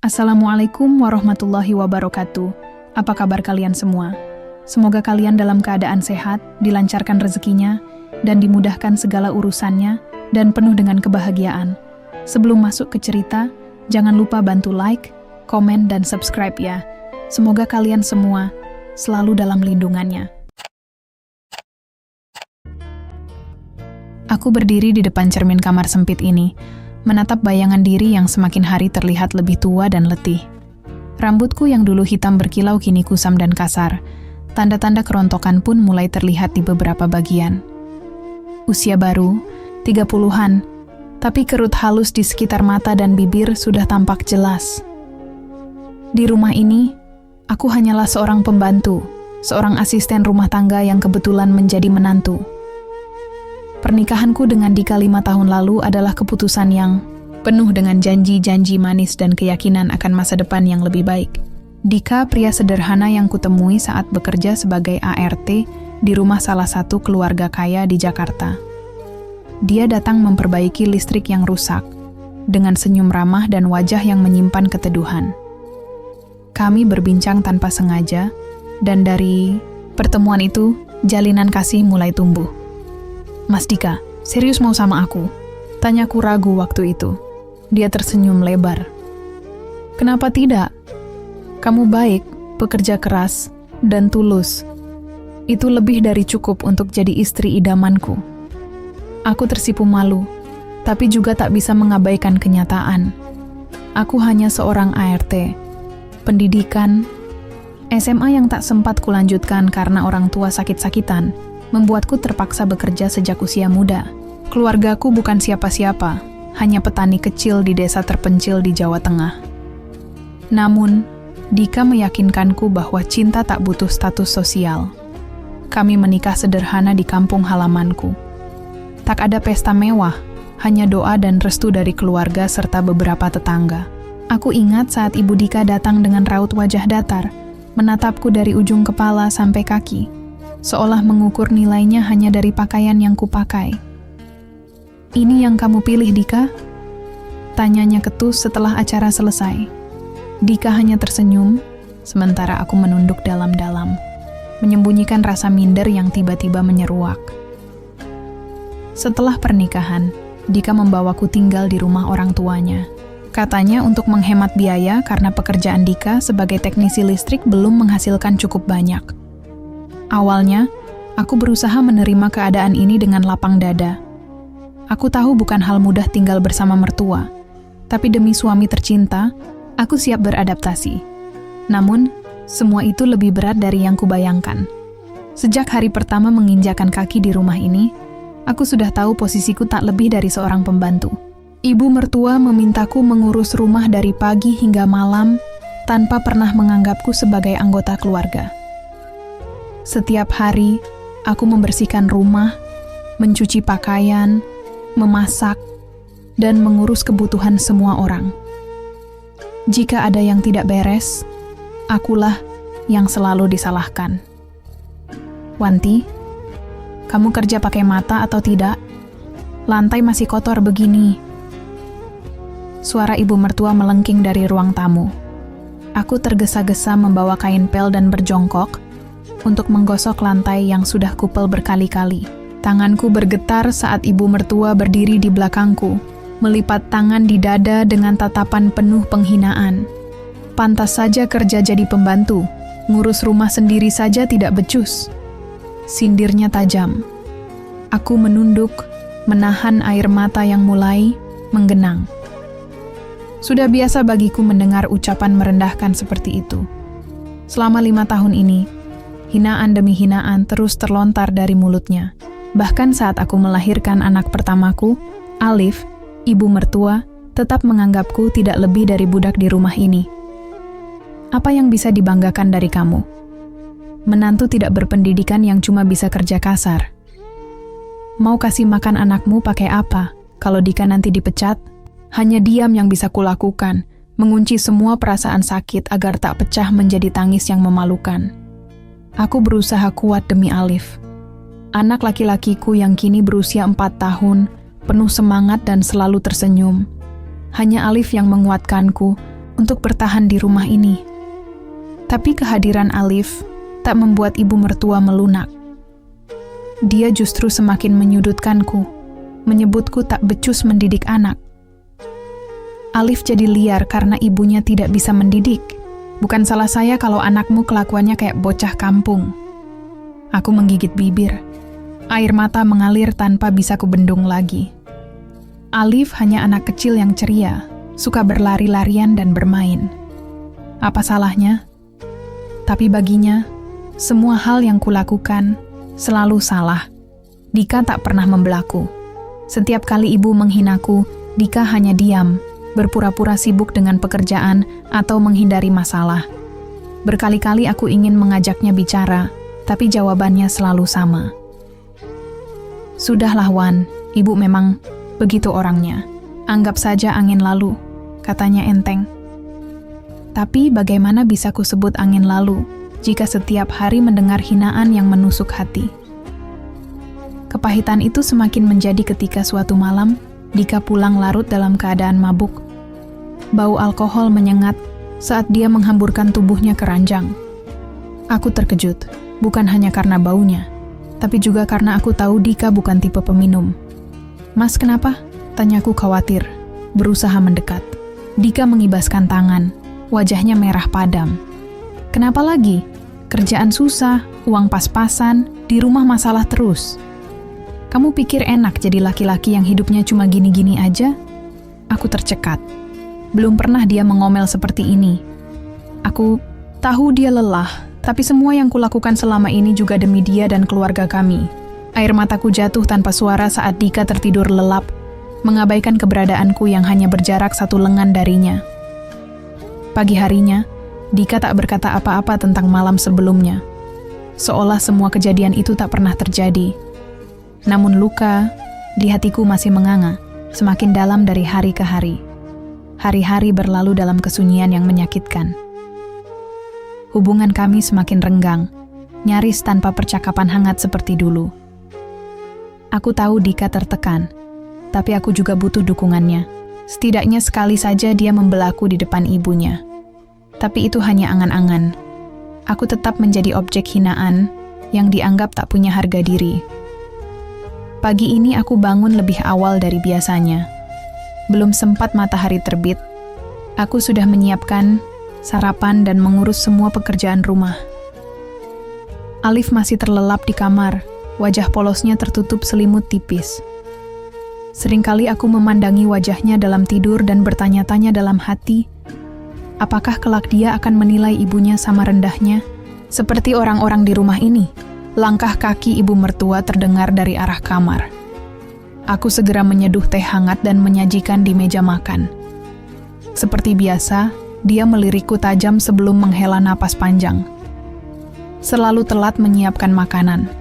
Assalamualaikum warahmatullahi wabarakatuh. Apa kabar kalian semua? Semoga kalian dalam keadaan sehat, dilancarkan rezekinya, dan dimudahkan segala urusannya, dan penuh dengan kebahagiaan. Sebelum masuk ke cerita, jangan lupa bantu like, komen, dan subscribe ya. Semoga kalian semua selalu dalam lindungannya. Aku berdiri di depan cermin kamar sempit ini, menatap bayangan diri yang semakin hari terlihat lebih tua dan letih. Rambutku yang dulu hitam berkilau kini kusam dan kasar. Tanda-tanda kerontokan pun mulai terlihat di beberapa bagian. Usia baru, 30-an, tapi kerut halus di sekitar mata dan bibir sudah tampak jelas. Di rumah ini, aku hanyalah seorang pembantu, seorang asisten rumah tangga yang kebetulan menjadi menantu. Pernikahanku dengan Dika 5 tahun lalu adalah keputusan yang penuh dengan janji-janji manis dan keyakinan akan masa depan yang lebih baik. Dika, pria sederhana yang kutemui saat bekerja sebagai ART di rumah salah satu keluarga kaya di Jakarta. Dia datang memperbaiki listrik yang rusak, dengan senyum ramah dan wajah yang menyimpan keteduhan. Kami berbincang tanpa sengaja, dan dari pertemuan itu, jalinan kasih mulai tumbuh. "Mas Dika, serius mau sama aku?" Tanyaku ragu waktu itu. Dia tersenyum lebar. "Kenapa tidak? Kamu baik, pekerja keras, dan tulus. Itu lebih dari cukup untuk jadi istri idamanku." Aku tersipu malu, tapi juga tak bisa mengabaikan kenyataan. Aku hanya seorang ART. Pendidikan, SMA yang tak sempat kulanjutkan karena orang tua sakit-sakitan, membuatku terpaksa bekerja sejak usia muda. Keluargaku bukan siapa-siapa, hanya petani kecil di desa terpencil di Jawa Tengah. Namun, Dika meyakinkanku bahwa cinta tak butuh status sosial. Kami menikah sederhana di kampung halamanku. Tak ada pesta mewah, hanya doa dan restu dari keluarga serta beberapa tetangga. Aku ingat saat Ibu Dika datang dengan raut wajah datar, menatapku dari ujung kepala sampai kaki, seolah mengukur nilainya hanya dari pakaian yang kupakai. "Ini yang kamu pilih, Dika?" Tanyanya ketus setelah acara selesai. Dika hanya tersenyum, sementara aku menunduk dalam-dalam, menyembunyikan rasa minder yang tiba-tiba menyeruak. Setelah pernikahan, Dika membawaku tinggal di rumah orang tuanya. Katanya untuk menghemat biaya karena pekerjaan Dika sebagai teknisi listrik belum menghasilkan cukup banyak. Awalnya, aku berusaha menerima keadaan ini dengan lapang dada. Aku tahu bukan hal mudah tinggal bersama mertua, tapi demi suami tercinta, aku siap beradaptasi. Namun, semua itu lebih berat dari yang kubayangkan. Sejak hari pertama menginjakan kaki di rumah ini, aku sudah tahu posisiku tak lebih dari seorang pembantu. Ibu mertua memintaku mengurus rumah dari pagi hingga malam tanpa pernah menganggapku sebagai anggota keluarga. Setiap hari, aku membersihkan rumah, mencuci pakaian, memasak, dan mengurus kebutuhan semua orang. Jika ada yang tidak beres, akulah yang selalu disalahkan. "Wanti, kamu kerja pakai mata atau tidak? Lantai masih kotor begini." Suara ibu mertua melengking dari ruang tamu. Aku tergesa-gesa membawa kain pel dan berjongkok untuk menggosok lantai yang sudah kupel berkali-kali. Tanganku bergetar saat ibu mertua berdiri di belakangku, melipat tangan di dada dengan tatapan penuh penghinaan. Pantas saja kerja jadi pembantu, ngurus rumah sendiri saja tidak becus. Sindirnya tajam. Aku menunduk, menahan air mata yang mulai menggenang. Sudah biasa bagiku mendengar ucapan merendahkan seperti itu. Selama 5 tahun ini, hinaan demi hinaan terus terlontar dari mulutnya. Bahkan saat aku melahirkan anak pertamaku, Alif, ibu mertua, tetap menganggapku tidak lebih dari budak di rumah ini. "Apa yang bisa dibanggakan dari kamu? Menantu tidak berpendidikan yang cuma bisa kerja kasar. Mau kasih makan anakmu pakai apa? Kalau Dika nanti dipecat, hanya diam yang bisa kulakukan, mengunci semua perasaan sakit agar tak pecah menjadi tangis yang memalukan. Aku berusaha kuat demi Alif. Anak laki-lakiku yang kini berusia 4 tahun, penuh semangat dan selalu tersenyum. Hanya Alif yang menguatkanku, untuk bertahan di rumah ini. Tapi kehadiran Alif tak membuat ibu mertua melunak. Dia justru semakin menyudutkanku, menyebutku tak becus mendidik anak. Alif jadi liar karena ibunya tidak bisa mendidik. Bukan salah saya kalau anakmu kelakuannya kayak bocah kampung. Aku menggigit bibir. Air mata mengalir tanpa bisa kubendung lagi. Alif hanya anak kecil yang ceria, suka berlari-larian dan bermain. Apa salahnya? Tapi baginya, semua hal yang kulakukan selalu salah. Dika tak pernah membelaku. Setiap kali ibu menghinaku, Dika hanya diam, berpura-pura sibuk dengan pekerjaan atau menghindari masalah. Berkali-kali aku ingin mengajaknya bicara, tapi jawabannya selalu sama. Sudahlah Wan, ibu memang begitu orangnya. Anggap saja angin lalu, katanya enteng. Tapi bagaimana bisa kusebut angin lalu jika setiap hari mendengar hinaan yang menusuk hati? Kepahitan itu semakin menjadi ketika suatu malam, Dika pulang larut dalam keadaan mabuk. Bau alkohol menyengat saat dia menghamburkan tubuhnya ke ranjang. Aku terkejut, bukan hanya karena baunya, tapi juga karena aku tahu Dika bukan tipe peminum. Mas kenapa? Tanyaku khawatir, berusaha mendekat. Dika mengibaskan tangan, wajahnya merah padam. Kenapa lagi? Kerjaan susah, uang pas-pasan, di rumah masalah terus. Kamu pikir enak jadi laki-laki yang hidupnya cuma gini-gini aja? Aku tercekat. Belum pernah dia mengomel seperti ini. Aku tahu dia lelah, tapi semua yang kulakukan selama ini juga demi dia dan keluarga kami. Air mataku jatuh tanpa suara saat Dika tertidur lelap, mengabaikan keberadaanku yang hanya berjarak 1 lengan darinya. Pagi harinya, Dika tak berkata apa-apa tentang malam sebelumnya. Seolah semua kejadian itu tak pernah terjadi. Namun luka di hatiku masih menganga, semakin dalam dari hari ke hari. Hari-hari berlalu dalam kesunyian yang menyakitkan. Hubungan kami semakin renggang, nyaris tanpa percakapan hangat seperti dulu. Aku tahu Dika tertekan, tapi aku juga butuh dukungannya. Setidaknya sekali saja dia membelaku di depan ibunya. Tapi itu hanya angan-angan. Aku tetap menjadi objek hinaan yang dianggap tak punya harga diri. Pagi ini aku bangun lebih awal dari biasanya. Belum sempat matahari terbit, aku sudah menyiapkan sarapan dan mengurus semua pekerjaan rumah. Alif masih terlelap di kamar, wajah polosnya tertutup selimut tipis. Seringkali aku memandangi wajahnya dalam tidur dan bertanya-tanya dalam hati, apakah kelak dia akan menilai ibunya sama rendahnya, seperti orang-orang di rumah ini? Langkah kaki ibu mertua terdengar dari arah kamar. Aku segera menyeduh teh hangat dan menyajikan di meja makan. Seperti biasa, dia melirikku tajam sebelum menghela napas panjang. Selalu telat menyiapkan makanan.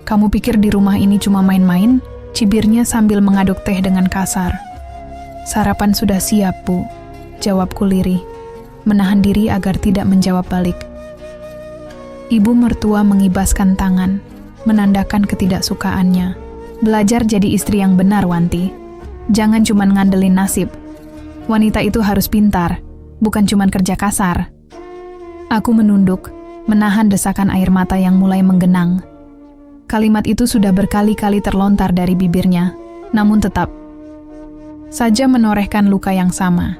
Kamu pikir di rumah ini cuma main-main? Cibirnya sambil mengaduk teh dengan kasar. Sarapan sudah siap, Bu. Jawabku lirih, menahan diri agar tidak menjawab balik. Ibu mertua mengibaskan tangan, menandakan ketidaksukaannya. Belajar jadi istri yang benar, Wanti. Jangan cuma ngandelin nasib. Wanita itu harus pintar, bukan cuma kerja kasar. Aku menunduk, menahan desakan air mata yang mulai menggenang. Kalimat itu sudah berkali-kali terlontar dari bibirnya, namun tetap saja menorehkan luka yang sama.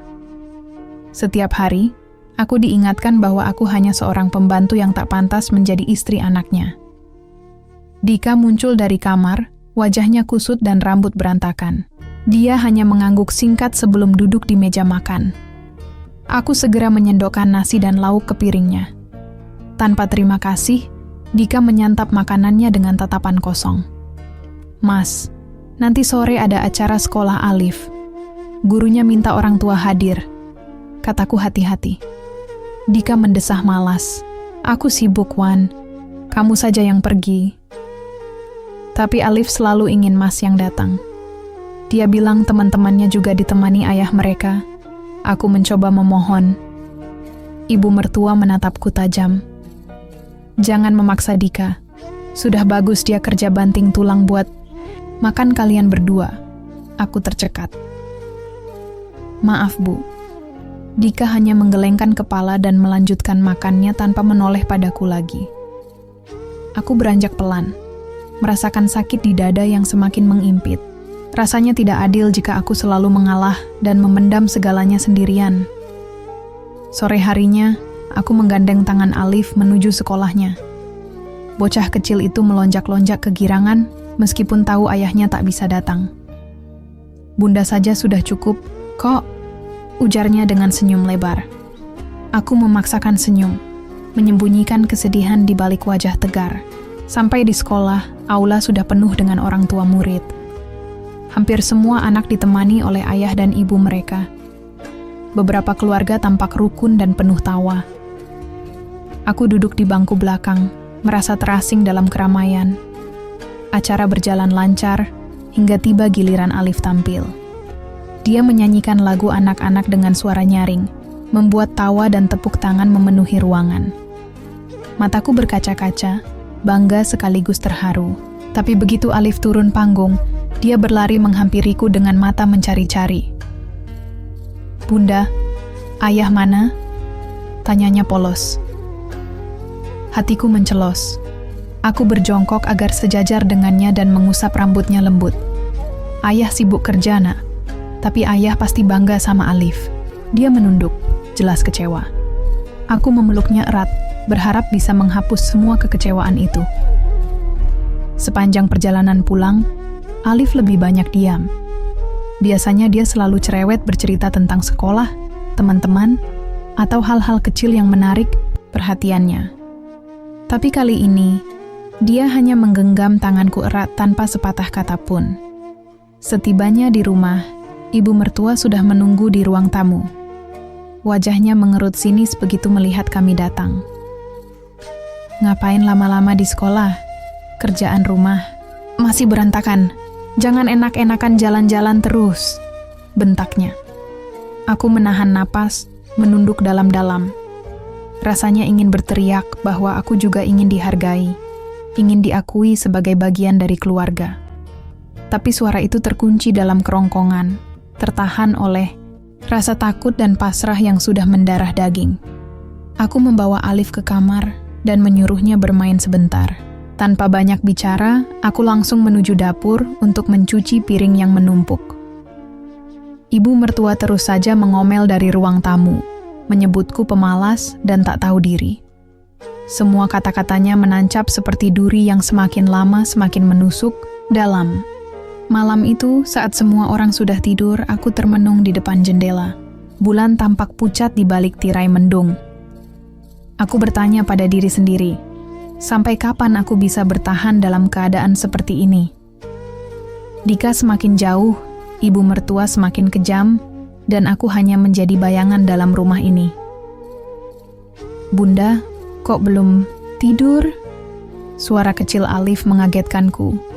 Setiap hari, aku diingatkan bahwa aku hanya seorang pembantu yang tak pantas menjadi istri anaknya. Dika muncul dari kamar, wajahnya kusut dan rambut berantakan. Dia hanya mengangguk singkat sebelum duduk di meja makan. Aku segera menyendokkan nasi dan lauk ke piringnya. Tanpa terima kasih, Dika menyantap makanannya dengan tatapan kosong. Mas, nanti sore ada acara sekolah Alif. Gurunya minta orang tua hadir. Kataku hati-hati. Dika mendesah malas. Aku sibuk, Wan. Kamu saja yang pergi. Tapi Alif selalu ingin Mas yang datang. Dia bilang teman-temannya juga ditemani ayah mereka. Aku mencoba memohon. Ibu mertua menatapku tajam. Jangan memaksa Dika. Sudah bagus dia kerja banting tulang buat makan kalian berdua. Aku tercekat. Maaf, Bu. Dika hanya menggelengkan kepala dan melanjutkan makannya tanpa menoleh padaku lagi. Aku beranjak pelan, merasakan sakit di dada yang semakin mengimpit. Rasanya tidak adil jika aku selalu mengalah dan memendam segalanya sendirian. Sore harinya, aku menggandeng tangan Alif menuju sekolahnya. Bocah kecil itu melonjak-lonjak kegirangan meskipun tahu ayahnya tak bisa datang. Bunda saja sudah cukup, kok, ujarnya dengan senyum lebar. Aku memaksakan senyum, menyembunyikan kesedihan di balik wajah tegar. Sampai di sekolah, aula sudah penuh dengan orang tua murid. Hampir semua anak ditemani oleh ayah dan ibu mereka. Beberapa keluarga tampak rukun dan penuh tawa. Aku duduk di bangku belakang, merasa terasing dalam keramaian. Acara berjalan lancar, hingga tiba giliran Alif tampil. Dia menyanyikan lagu anak-anak dengan suara nyaring, membuat tawa dan tepuk tangan memenuhi ruangan. Mataku berkaca-kaca, bangga sekaligus terharu. Tapi begitu Alif turun panggung, dia berlari menghampiriku dengan mata mencari-cari. "Bunda, ayah mana?" tanyanya polos. Hatiku mencelos. Aku berjongkok agar sejajar dengannya dan mengusap rambutnya lembut. "Ayah sibuk kerja, Nak. Tapi ayah pasti bangga sama Alif." Dia menunduk, jelas kecewa. Aku memeluknya erat, berharap bisa menghapus semua kekecewaan itu. Sepanjang perjalanan pulang, Alif lebih banyak diam. Biasanya dia selalu cerewet bercerita tentang sekolah, teman-teman, atau hal-hal kecil yang menarik perhatiannya. Tapi kali ini, dia hanya menggenggam tanganku erat tanpa sepatah kata pun. Setibanya di rumah, ibu mertua sudah menunggu di ruang tamu. Wajahnya mengerut sinis begitu melihat kami datang. "Ngapain lama-lama di sekolah? Kerjaan rumah masih berantakan. Jangan enak-enakan jalan-jalan terus," bentaknya. Aku menahan napas, menunduk dalam-dalam. Rasanya ingin berteriak bahwa aku juga ingin dihargai, ingin diakui sebagai bagian dari keluarga. Tapi suara itu terkunci dalam kerongkongan, tertahan oleh rasa takut dan pasrah yang sudah mendarah daging. Aku membawa Alif ke kamar dan menyuruhnya bermain sebentar. Tanpa banyak bicara, aku langsung menuju dapur untuk mencuci piring yang menumpuk. Ibu mertua terus saja mengomel dari ruang tamu, menyebutku pemalas dan tak tahu diri. Semua kata-katanya menancap seperti duri yang semakin lama semakin menusuk dalam. Malam itu, saat semua orang sudah tidur, aku termenung di depan jendela. Bulan tampak pucat di balik tirai mendung. Aku bertanya pada diri sendiri, sampai kapan aku bisa bertahan dalam keadaan seperti ini? Dika semakin jauh, ibu mertua semakin kejam, dan aku hanya menjadi bayangan dalam rumah ini. "Bunda, kok belum tidur?" Suara kecil Alif mengagetkanku.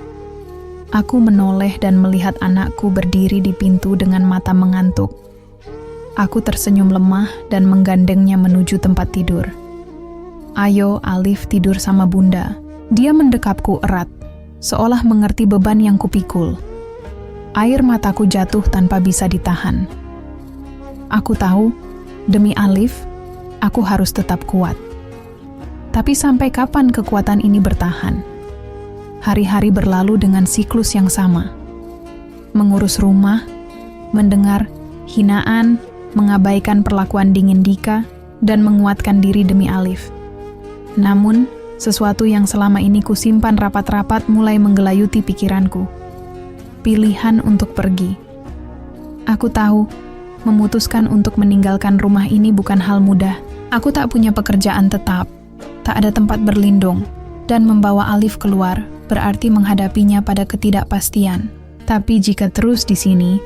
Aku menoleh dan melihat anakku berdiri di pintu dengan mata mengantuk. Aku tersenyum lemah dan menggandengnya menuju tempat tidur. "Ayo, Alif, tidur sama Bunda." Dia mendekapku erat, seolah mengerti beban yang kupikul. Air mataku jatuh tanpa bisa ditahan. Aku tahu, demi Alif, aku harus tetap kuat. Tapi sampai kapan kekuatan ini bertahan? Hari-hari berlalu dengan siklus yang sama. Mengurus rumah, mendengar hinaan, mengabaikan perlakuan dingin Dika, dan menguatkan diri demi Alif. Namun, sesuatu yang selama ini kusimpan rapat-rapat mulai menggelayuti pikiranku. Pilihan untuk pergi. Aku tahu, memutuskan untuk meninggalkan rumah ini bukan hal mudah. Aku tak punya pekerjaan tetap, tak ada tempat berlindung, dan membawa Alif keluar berarti menghadapinya pada ketidakpastian. Tapi jika terus di sini,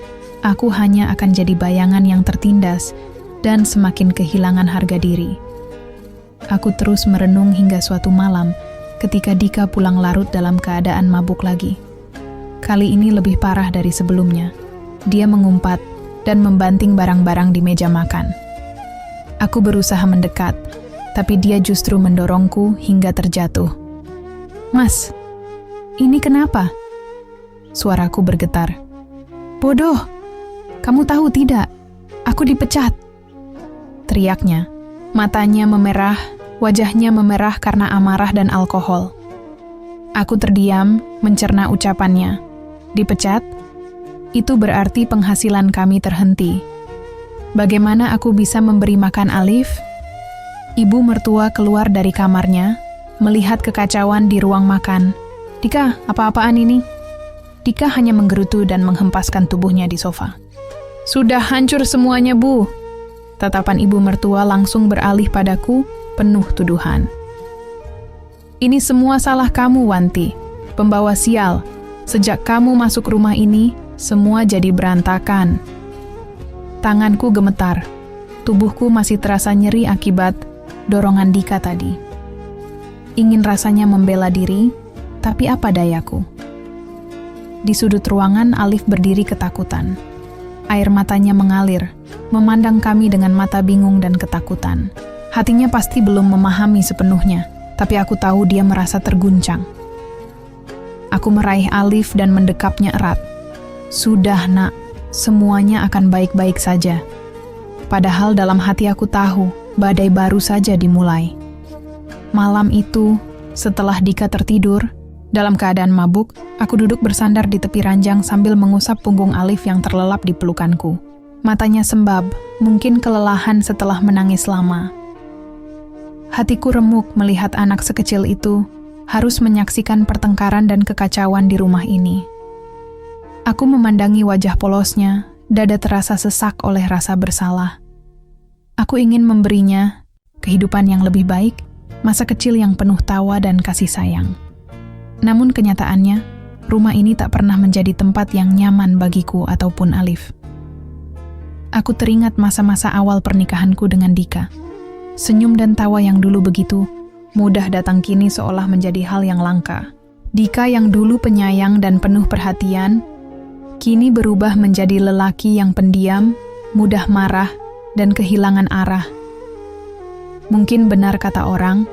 aku hanya akan jadi bayangan yang tertindas dan semakin kehilangan harga diri. Aku terus merenung hingga suatu malam ketika Dika pulang larut dalam keadaan mabuk lagi. Kali ini lebih parah dari sebelumnya. Dia mengumpat dan membanting barang-barang di meja makan. Aku berusaha mendekat, tapi dia justru mendorongku hingga terjatuh. "Mas, ini kenapa?" Suaraku bergetar. "Bodoh, kamu tahu tidak? Aku dipecat." teriaknya. Matanya memerah, wajahnya memerah karena amarah dan alkohol. Aku terdiam, mencerna ucapannya. Dipecat? Itu berarti penghasilan kami terhenti. Bagaimana aku bisa memberi makan Alif? Ibu mertua keluar dari kamarnya, melihat kekacauan di ruang makan. Dika, apa-apaan ini? Dika hanya menggerutu dan menghempaskan tubuhnya di sofa. Sudah hancur semuanya, Bu. Tatapan ibu mertua langsung beralih padaku, penuh tuduhan. Ini semua salah kamu, Wanti. Pembawa sial. Sejak kamu masuk rumah ini, semua jadi berantakan. Tanganku gemetar. Tubuhku masih terasa nyeri akibat dorongan Dika tadi. Ingin rasanya membela diri, tapi apa dayaku? Di sudut ruangan, Alif berdiri ketakutan. Air matanya mengalir, memandang kami dengan mata bingung dan ketakutan. Hatinya pasti belum memahami sepenuhnya, tapi aku tahu dia merasa terguncang. Aku meraih Alif dan mendekapnya erat. Sudah, Nak, semuanya akan baik-baik saja. Padahal dalam hati aku tahu, badai baru saja dimulai. Malam itu, setelah Dika tertidur, dalam keadaan mabuk, aku duduk bersandar di tepi ranjang sambil mengusap punggung Alif yang terlelap di pelukanku. Matanya sembab, mungkin kelelahan setelah menangis lama. Hatiku remuk melihat anak sekecil itu harus menyaksikan pertengkaran dan kekacauan di rumah ini. Aku memandangi wajah polosnya, dada terasa sesak oleh rasa bersalah. Aku ingin memberinya kehidupan yang lebih baik, masa kecil yang penuh tawa dan kasih sayang. Namun kenyataannya, rumah ini tak pernah menjadi tempat yang nyaman bagiku ataupun Alif. Aku teringat masa-masa awal pernikahanku dengan Dika. Senyum dan tawa yang dulu begitu mudah datang kini seolah menjadi hal yang langka. Dika yang dulu penyayang dan penuh perhatian, kini berubah menjadi lelaki yang pendiam, mudah marah, dan kehilangan arah. Mungkin benar kata orang,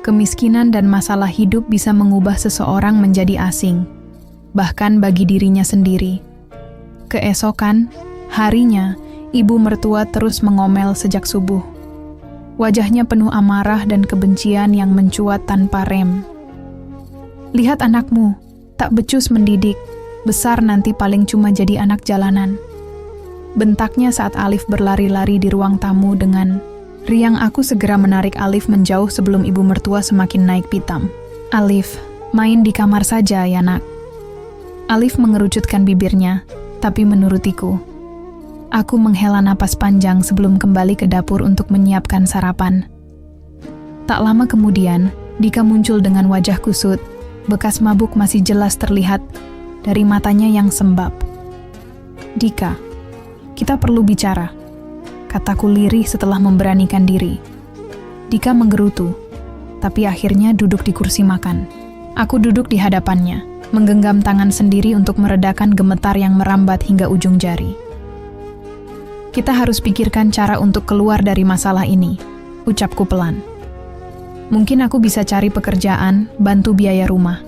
kemiskinan dan masalah hidup bisa mengubah seseorang menjadi asing, bahkan bagi dirinya sendiri. Keesokan, harinya, ibu mertua terus mengomel sejak subuh. Wajahnya penuh amarah dan kebencian yang mencuat tanpa rem. Lihat anakmu, tak becus mendidik, besar nanti paling cuma jadi anak jalanan. Bentaknya saat Alif berlari-lari di ruang tamu dengan riang. Aku segera menarik Alif menjauh sebelum ibu mertua semakin naik pitam. Alif, main di kamar saja ya nak. Alif mengerucutkan bibirnya, tapi menurutiku. Aku menghela napas panjang sebelum kembali ke dapur untuk menyiapkan sarapan. Tak lama kemudian, Dika muncul dengan wajah kusut, bekas mabuk masih jelas terlihat dari matanya yang sembab. Dika, kita perlu bicara, kataku lirih setelah memberanikan diri. Dika menggerutu, tapi akhirnya duduk di kursi makan. Aku duduk di hadapannya, menggenggam tangan sendiri untuk meredakan gemetar yang merambat hingga ujung jari. Kita harus pikirkan cara untuk keluar dari masalah ini, ucapku pelan. Mungkin aku bisa cari pekerjaan, bantu biaya rumah.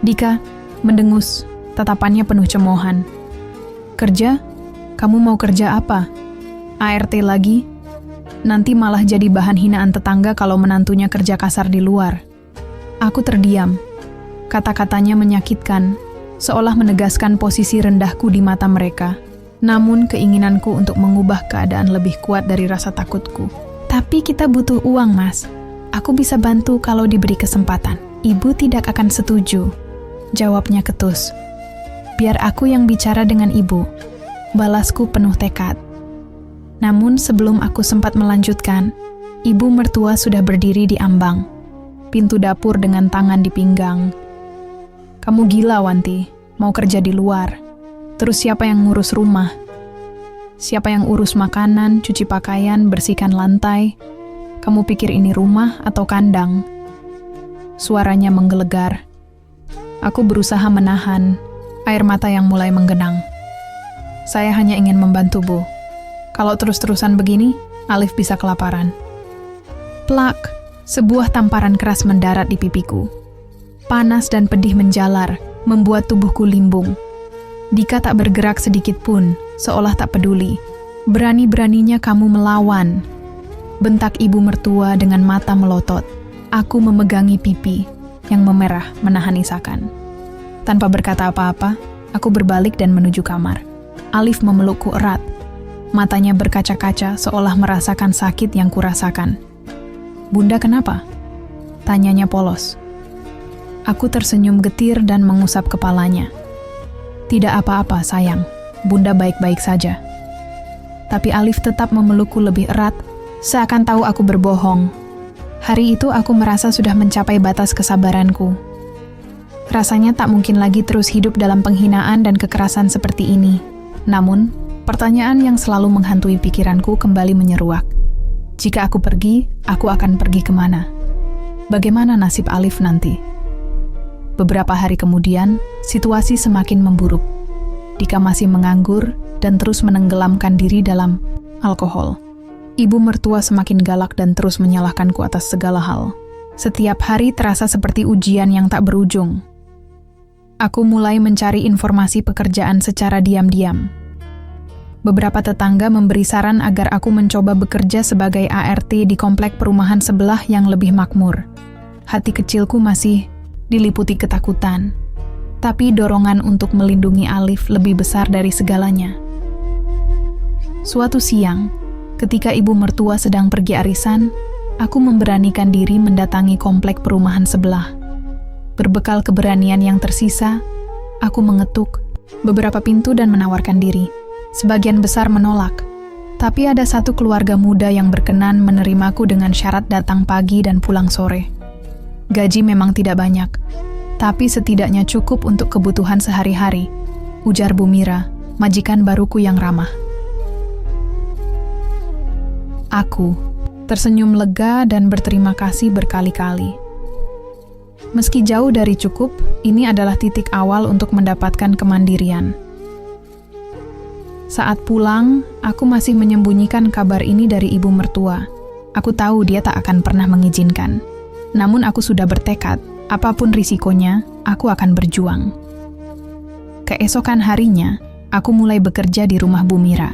Dika mendengus, tatapannya penuh cemoohan. Kerja? Kamu mau kerja apa? ART lagi? Nanti malah jadi bahan hinaan tetangga kalau menantunya kerja kasar di luar. Aku terdiam. Kata-katanya menyakitkan, seolah menegaskan posisi rendahku di mata mereka. Namun keinginanku untuk mengubah keadaan lebih kuat dari rasa takutku. Tapi kita butuh uang, Mas. Aku bisa bantu kalau diberi kesempatan. Ibu tidak akan setuju, jawabnya ketus. Biar aku yang bicara dengan ibu, balasku penuh tekad. Namun sebelum aku sempat melanjutkan, ibu mertua sudah berdiri di ambang, pintu dapur dengan tangan di pinggang. Kamu gila, Wanti, mau kerja di luar. Terus siapa yang ngurus rumah? Siapa yang urus makanan, cuci pakaian, bersihkan lantai? Kamu pikir ini rumah atau kandang? Suaranya menggelegar. Aku berusaha menahan air mata yang mulai menggenang. Saya hanya ingin membantu, Bu. Kalau terus-terusan begini, Alif bisa kelaparan. Plak, sebuah tamparan keras mendarat di pipiku. Panas dan pedih menjalar, membuat tubuhku limbung. Dika tak bergerak sedikit pun, seolah tak peduli. Berani-beraninya kamu melawan. bentak ibu mertua dengan mata melotot. Aku memegangi pipi yang memerah menahan isakan. Tanpa berkata apa-apa, aku berbalik dan menuju kamar. Alif memelukku erat. Matanya berkaca-kaca seolah merasakan sakit yang kurasakan. "Bunda kenapa?" tanyanya polos. Aku tersenyum getir dan mengusap kepalanya. "Tidak apa-apa, sayang. Bunda baik-baik saja." Tapi Alif tetap memelukku lebih erat, seakan tahu aku berbohong. Hari itu aku merasa sudah mencapai batas kesabaranku. Rasanya tak mungkin lagi terus hidup dalam penghinaan dan kekerasan seperti ini. Namun, pertanyaan yang selalu menghantui pikiranku kembali menyeruak. Jika aku pergi, aku akan pergi kemana? Bagaimana nasib Alif nanti? Beberapa hari kemudian, situasi semakin memburuk. Dika masih menganggur dan terus menenggelamkan diri dalam alkohol. Ibu mertua semakin galak dan terus menyalahkanku atas segala hal. Setiap hari terasa seperti ujian yang tak berujung. Aku mulai mencari informasi pekerjaan secara diam-diam. Beberapa tetangga memberi saran agar aku mencoba bekerja sebagai ART di komplek perumahan sebelah yang lebih makmur. Hati kecilku masih diliputi ketakutan, tapi dorongan untuk melindungi Alif lebih besar dari segalanya. Suatu siang, ketika ibu mertua sedang pergi arisan, aku memberanikan diri mendatangi komplek perumahan sebelah. Berbekal keberanian yang tersisa, aku mengetuk beberapa pintu dan menawarkan diri. Sebagian besar menolak, tapi ada satu keluarga muda yang berkenan menerimaku dengan syarat datang pagi dan pulang sore. Gaji memang tidak banyak, tapi setidaknya cukup untuk kebutuhan sehari-hari, ujar Bu Mira, majikan baruku yang ramah. Aku tersenyum lega dan berterima kasih berkali-kali. Meski jauh dari cukup, ini adalah titik awal untuk mendapatkan kemandirian. Saat pulang, aku masih menyembunyikan kabar ini dari ibu mertua. Aku tahu dia tak akan pernah mengizinkan. Namun aku sudah bertekad, apapun risikonya, aku akan berjuang. Keesokan harinya, aku mulai bekerja di rumah Bu Mira.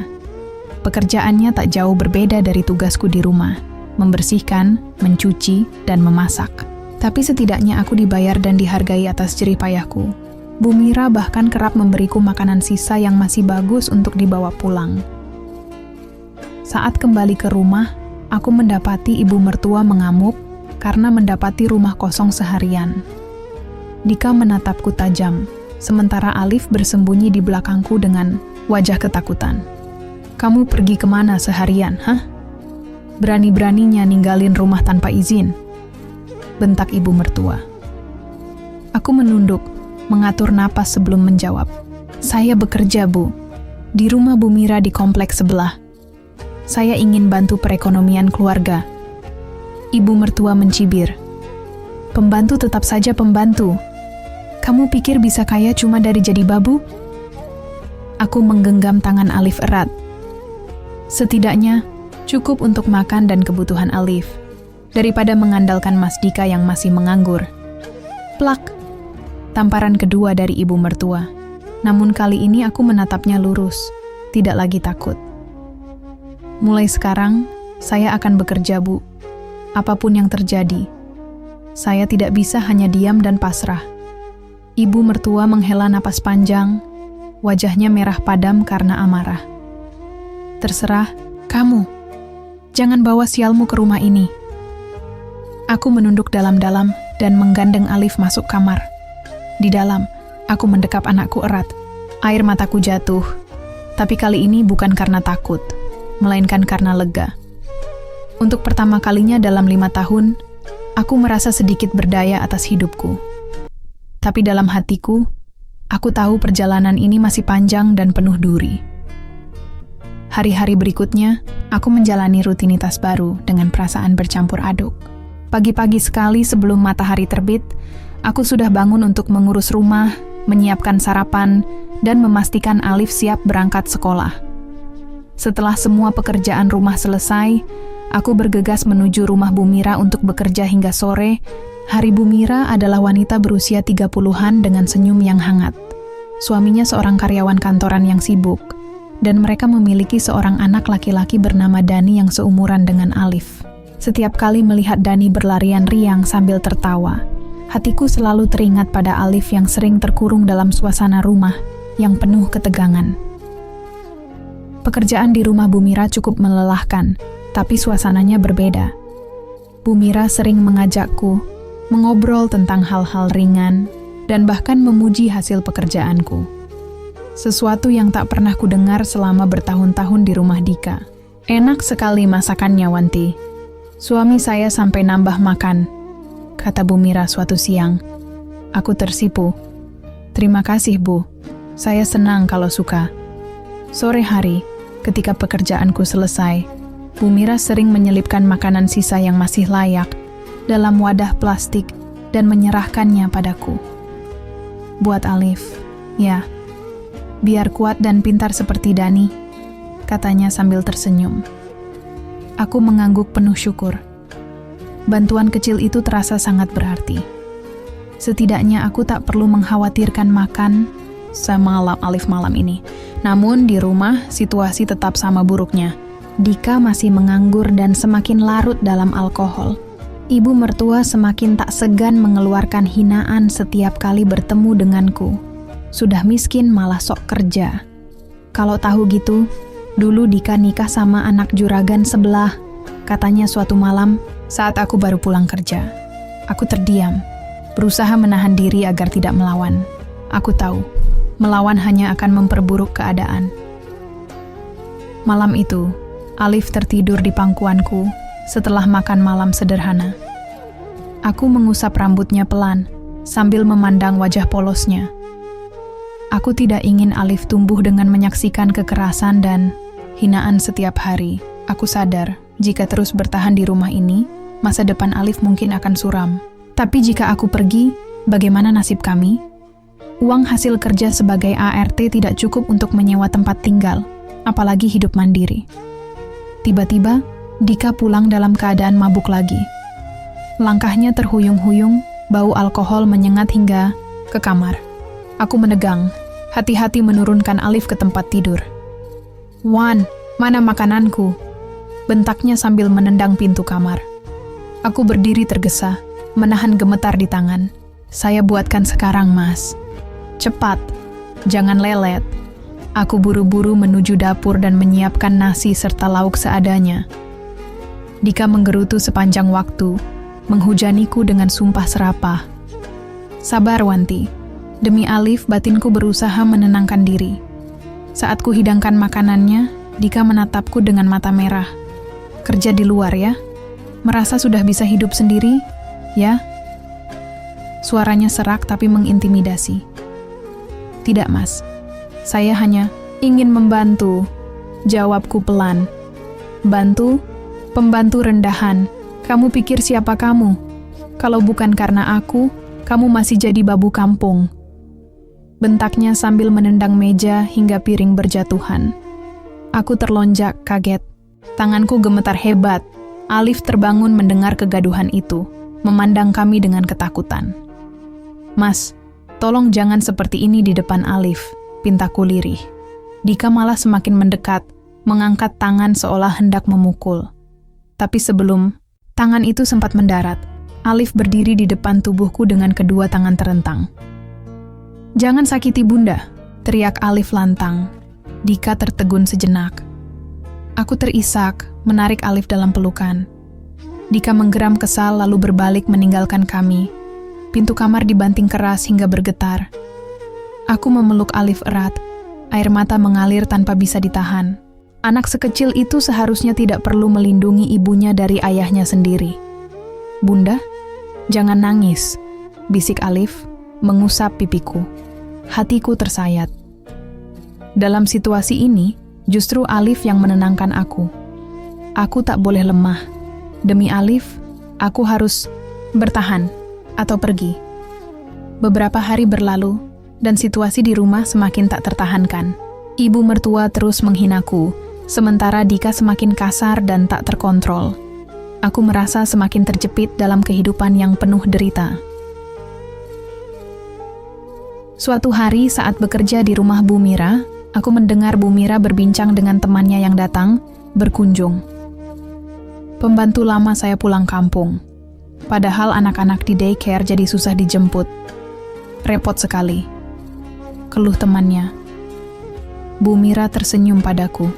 Pekerjaannya tak jauh berbeda dari tugasku di rumah, membersihkan, mencuci, dan memasak. Tapi setidaknya aku dibayar dan dihargai atas jerih payahku. Bu Mira bahkan kerap memberiku makanan sisa yang masih bagus untuk dibawa pulang. Saat kembali ke rumah, aku mendapati ibu mertua mengamuk karena mendapati rumah kosong seharian. Dika menatapku tajam, sementara Alif bersembunyi di belakangku dengan wajah ketakutan. "Kamu pergi kemana seharian, hah? Berani-beraninya ninggalin rumah tanpa izin?" bentak ibu mertua. Aku menunduk, mengatur napas sebelum menjawab. "Saya bekerja, Bu. Di rumah Bu Mira di kompleks sebelah. Saya ingin bantu perekonomian keluarga." Ibu mertua mencibir. "Pembantu tetap saja pembantu. Kamu pikir bisa kaya cuma dari jadi babu?" Aku menggenggam tangan Alif erat. Setidaknya, cukup untuk makan dan kebutuhan Alif, daripada mengandalkan Mas Dika yang masih menganggur. Plak! Tamparan kedua dari ibu mertua. Namun kali ini aku menatapnya lurus, tidak lagi takut. "Mulai sekarang, saya akan bekerja, Bu. Apapun yang terjadi, saya tidak bisa hanya diam dan pasrah." Ibu mertua menghela napas panjang, wajahnya merah padam karena amarah. "Terserah, kamu. Jangan bawa sialmu ke rumah ini." Aku menunduk dalam-dalam dan menggandeng Alif masuk kamar. Di dalam, aku mendekap anakku erat. Air mataku jatuh, tapi kali ini bukan karena takut, melainkan karena lega. Untuk pertama kalinya dalam 5 tahun, aku merasa sedikit berdaya atas hidupku. Tapi dalam hatiku, aku tahu perjalanan ini masih panjang dan penuh duri. Hari-hari berikutnya, aku menjalani rutinitas baru dengan perasaan bercampur aduk. Pagi-pagi sekali sebelum matahari terbit, aku sudah bangun untuk mengurus rumah, menyiapkan sarapan, dan memastikan Alif siap berangkat sekolah. Setelah semua pekerjaan rumah selesai, aku bergegas menuju rumah Bu Mira untuk bekerja hingga sore. Hari Bu Mira adalah wanita berusia 30-an dengan senyum yang hangat. Suaminya seorang karyawan kantoran yang sibuk, dan mereka memiliki seorang anak laki-laki bernama Dani yang seumuran dengan Alif. Setiap kali melihat Dani berlarian riang sambil tertawa, hatiku selalu teringat pada Alif yang sering terkurung dalam suasana rumah yang penuh ketegangan. Pekerjaan di rumah Bu Mira cukup melelahkan, tapi suasananya berbeda. Bu Mira sering mengajakku mengobrol tentang hal-hal ringan dan bahkan memuji hasil pekerjaanku. Sesuatu yang tak pernah kudengar selama bertahun-tahun di rumah Dika. Enak sekali masakannya, Wanti. Suami saya sampai nambah makan, kata Bu Mira suatu siang. Aku tersipu. Terima kasih, Bu. Saya senang kalau suka. Sore hari, ketika pekerjaanku selesai, Bu Mira sering menyelipkan makanan sisa yang masih layak dalam wadah plastik dan menyerahkannya padaku. Buat Alif, ya. Biar kuat dan pintar seperti Dani, katanya sambil tersenyum. Aku mengangguk penuh syukur. Bantuan kecil itu terasa sangat berarti. Setidaknya aku tak perlu mengkhawatirkan makan semalam Alif malam ini. Namun di rumah situasi tetap sama buruknya. Dika masih menganggur dan semakin larut dalam alkohol. Ibu mertua semakin tak segan mengeluarkan hinaan setiap kali bertemu denganku. Sudah miskin malah sok kerja. Kalau tahu gitu, dulu Dika nikah sama anak juragan sebelah, katanya suatu malam saat aku baru pulang kerja. Aku terdiam, berusaha menahan diri agar tidak melawan. Aku tahu, melawan hanya akan memperburuk keadaan. Malam itu, Alif tertidur di pangkuanku setelah makan malam sederhana. Aku mengusap rambutnya pelan sambil memandang wajah polosnya. Aku tidak ingin Alif tumbuh dengan menyaksikan kekerasan dan hinaan setiap hari. Aku sadar, jika terus bertahan di rumah ini, masa depan Alif mungkin akan suram. Tapi jika aku pergi, bagaimana nasib kami? Uang hasil kerja sebagai ART tidak cukup untuk menyewa tempat tinggal, apalagi hidup mandiri. Tiba-tiba, Dika pulang dalam keadaan mabuk lagi. Langkahnya terhuyung-huyung, bau alkohol menyengat hingga ke kamar. Aku menegang, hati-hati menurunkan Alif ke tempat tidur. "Wan, mana makananku?" bentaknya sambil menendang pintu kamar. Aku berdiri tergesa, menahan gemetar di tangan. "Saya buatkan sekarang, Mas. Cepat, jangan lelet." Aku buru-buru menuju dapur dan menyiapkan nasi serta lauk seadanya. Dika menggerutu sepanjang waktu, menghujaniku dengan sumpah serapah. "Sabar, Wanti. Demi Alif, batinku berusaha menenangkan diri." Saat ku hidangkan makanannya, Dika menatapku dengan mata merah. "Kerja di luar ya? Merasa sudah bisa hidup sendiri? Ya?" Suaranya serak tapi mengintimidasi. "Tidak, Mas. Saya hanya ingin membantu," jawabku pelan. "Bantu? Pembantu rendahan. Kamu pikir siapa kamu? Kalau bukan karena aku, kamu masih jadi babu kampung." Bentaknya sambil menendang meja hingga piring berjatuhan. Aku terlonjak, kaget. Tanganku gemetar hebat. Alif terbangun mendengar kegaduhan itu, memandang kami dengan ketakutan. "Mas, tolong jangan seperti ini di depan Alif," pintaku lirih. Dika malah semakin mendekat, mengangkat tangan seolah hendak memukul. Tapi sebelum tangan itu sempat mendarat, Alif berdiri di depan tubuhku dengan kedua tangan terentang. "Jangan sakiti Bunda," teriak Alif lantang. Dika tertegun sejenak. Aku terisak, menarik Alif dalam pelukan. Dika menggeram kesal lalu berbalik meninggalkan kami. Pintu kamar dibanting keras hingga bergetar. Aku memeluk Alif erat. Air mata mengalir tanpa bisa ditahan. Anak sekecil itu seharusnya tidak perlu melindungi ibunya dari ayahnya sendiri. "Bunda, jangan nangis," bisik Alif, mengusap pipiku. Hatiku tersayat. Dalam situasi ini, justru Alif yang menenangkan aku. Aku tak boleh lemah. Demi Alif, aku harus bertahan atau pergi. Beberapa hari berlalu, dan situasi di rumah semakin tak tertahankan. Ibu mertua terus menghinaku, sementara Dika semakin kasar dan tak terkontrol. Aku merasa semakin terjepit dalam kehidupan yang penuh derita. Suatu hari saat bekerja di rumah Bu Mira, aku mendengar Bu Mira berbincang dengan temannya yang datang berkunjung. Pembantu lama saya pulang kampung. Padahal anak-anak di daycare jadi susah dijemput. Repot sekali. Keluh temannya. Bu Mira tersenyum padaku.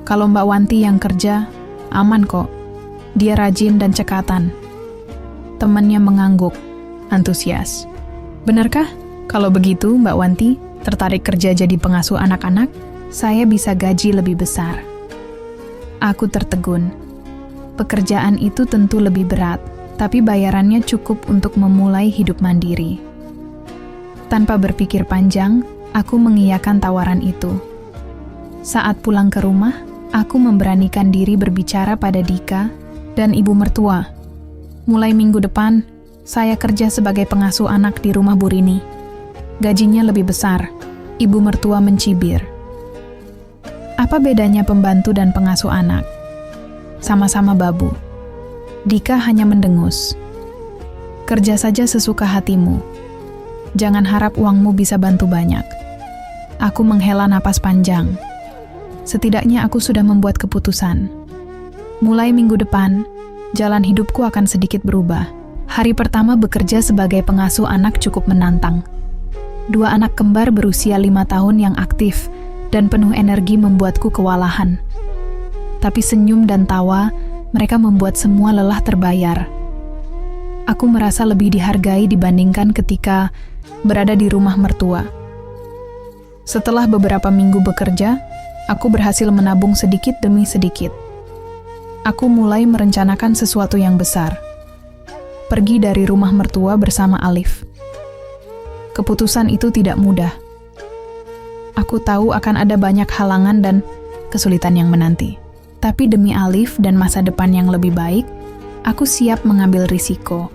Kalau Mbak Wanti yang kerja, aman kok. Dia rajin dan cekatan. Temannya mengangguk, antusias. Benarkah? Kalau begitu, Mbak Wanti tertarik kerja jadi pengasuh anak-anak? Saya bisa gaji lebih besar. Aku tertegun. Pekerjaan itu tentu lebih berat, tapi bayarannya cukup untuk memulai hidup mandiri. Tanpa berpikir panjang, aku mengiyakan tawaran itu. Saat pulang ke rumah, aku memberanikan diri berbicara pada Dika dan ibu mertua. Mulai minggu depan, saya kerja sebagai pengasuh anak di rumah Bu Rini. Gajinya lebih besar. Ibu mertua mencibir. Apa bedanya pembantu dan pengasuh anak? Sama-sama babu. Dika hanya mendengus. Kerja saja sesuka hatimu. Jangan harap uangmu bisa bantu banyak. Aku menghela napas panjang. Setidaknya aku sudah membuat keputusan. Mulai minggu depan, jalan hidupku akan sedikit berubah. Hari pertama bekerja sebagai pengasuh anak cukup menantang. 2 anak kembar berusia 5 tahun yang aktif dan penuh energi membuatku kewalahan. Tapi senyum dan tawa, mereka membuat semua lelah terbayar. Aku merasa lebih dihargai dibandingkan ketika berada di rumah mertua. Setelah beberapa minggu bekerja, aku berhasil menabung sedikit demi sedikit. Aku mulai merencanakan sesuatu yang besar. Pergi dari rumah mertua bersama Alif. Keputusan itu tidak mudah. Aku tahu akan ada banyak halangan dan kesulitan yang menanti. Tapi demi Alif dan masa depan yang lebih baik, aku siap mengambil risiko.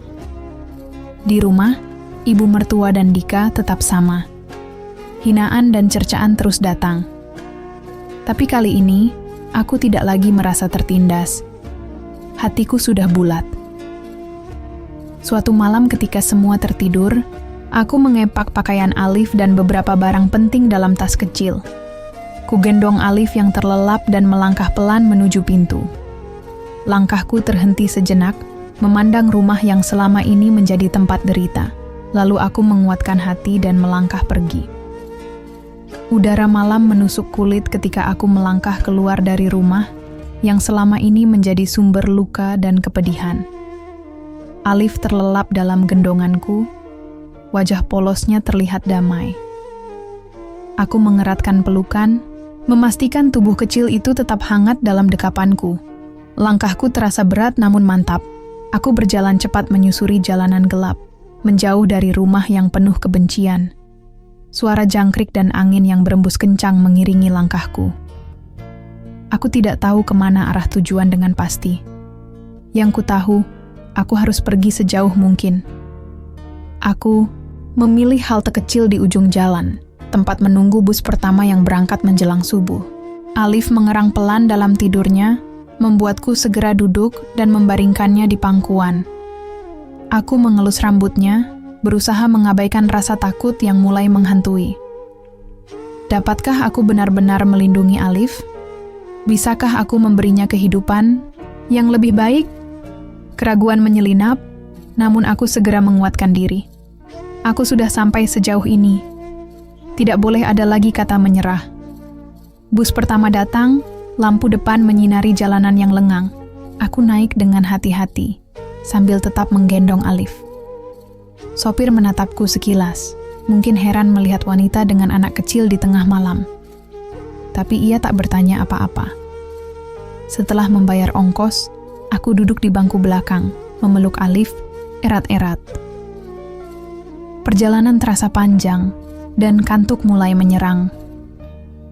Di rumah, ibu mertua dan Dika tetap sama. Hinaan dan cercaan terus datang. Tapi kali ini, aku tidak lagi merasa tertindas. Hatiku sudah bulat. Suatu malam ketika semua tertidur, aku mengepak pakaian Alif dan beberapa barang penting dalam tas kecil. Kugendong Alif yang terlelap dan melangkah pelan menuju pintu. Langkahku terhenti sejenak, memandang rumah yang selama ini menjadi tempat derita. Lalu aku menguatkan hati dan melangkah pergi. Udara malam menusuk kulit ketika aku melangkah keluar dari rumah yang selama ini menjadi sumber luka dan kepedihan. Alif terlelap dalam gendonganku, wajah polosnya terlihat damai. Aku mengeratkan pelukan, memastikan tubuh kecil itu tetap hangat dalam dekapanku. Langkahku terasa berat namun mantap. Aku berjalan cepat menyusuri jalanan gelap, menjauh dari rumah yang penuh kebencian. Suara jangkrik dan angin yang berembus kencang mengiringi langkahku. Aku tidak tahu kemana arah tujuan dengan pasti. Yang ku tahu, aku harus pergi sejauh mungkin. Aku memilih halte kecil di ujung jalan, tempat menunggu bus pertama yang berangkat menjelang subuh. Alif mengerang pelan dalam tidurnya, membuatku segera duduk dan membaringkannya di pangkuan. Aku mengelus rambutnya, berusaha mengabaikan rasa takut yang mulai menghantui. Dapatkah aku benar-benar melindungi Alif? Bisakah aku memberinya kehidupan yang lebih baik? Keraguan menyelinap, namun aku segera menguatkan diri. Aku sudah sampai sejauh ini. Tidak boleh ada lagi kata menyerah. Bus pertama datang, lampu depan menyinari jalanan yang lengang. Aku naik dengan hati-hati, sambil tetap menggendong Alif. Sopir menatapku sekilas, mungkin heran melihat wanita dengan anak kecil di tengah malam. Tapi ia tak bertanya apa-apa. Setelah membayar ongkos, aku duduk di bangku belakang, memeluk Alif, erat-erat. Perjalanan terasa panjang, dan kantuk mulai menyerang.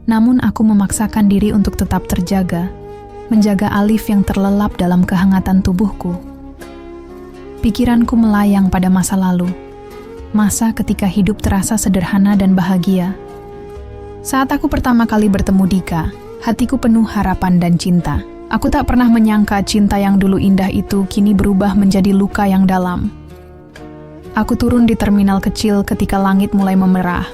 Namun aku memaksakan diri untuk tetap terjaga, menjaga Alif yang terlelap dalam kehangatan tubuhku. Pikiranku melayang pada masa lalu, masa ketika hidup terasa sederhana dan bahagia. Saat aku pertama kali bertemu Dika, hatiku penuh harapan dan cinta. Aku tak pernah menyangka cinta yang dulu indah itu kini berubah menjadi luka yang dalam. Aku turun di terminal kecil ketika langit mulai memerah.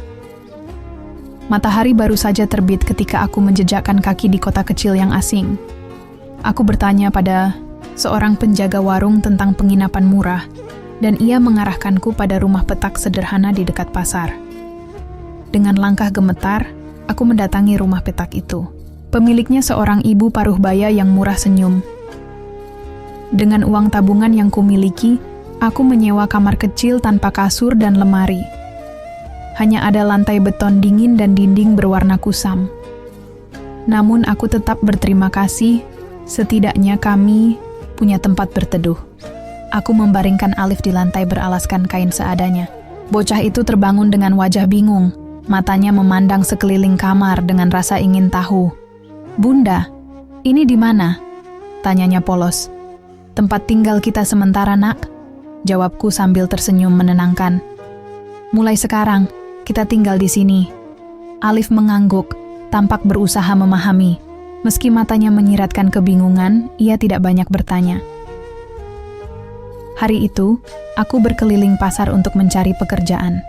Matahari baru saja terbit ketika aku menjejakkan kaki di kota kecil yang asing. Aku bertanya pada seorang penjaga warung tentang penginapan murah, dan ia mengarahkanku pada rumah petak sederhana di dekat pasar. Dengan langkah gemetar, aku mendatangi rumah petak itu. Pemiliknya seorang ibu paruh baya yang murah senyum. Dengan uang tabungan yang kumiliki, aku menyewa kamar kecil tanpa kasur dan lemari. Hanya ada lantai beton dingin dan dinding berwarna kusam. Namun aku tetap berterima kasih, setidaknya kami punya tempat berteduh. Aku membaringkan Alif di lantai beralaskan kain seadanya. Bocah itu terbangun dengan wajah bingung, matanya memandang sekeliling kamar dengan rasa ingin tahu. "Bunda, ini di mana?" tanyanya polos. "Tempat tinggal kita sementara, Nak," jawabku sambil tersenyum menenangkan. "Mulai sekarang, kita tinggal di sini." Alif mengangguk, tampak berusaha memahami. Meski matanya menyiratkan kebingungan, ia tidak banyak bertanya. Hari itu, aku berkeliling pasar untuk mencari pekerjaan.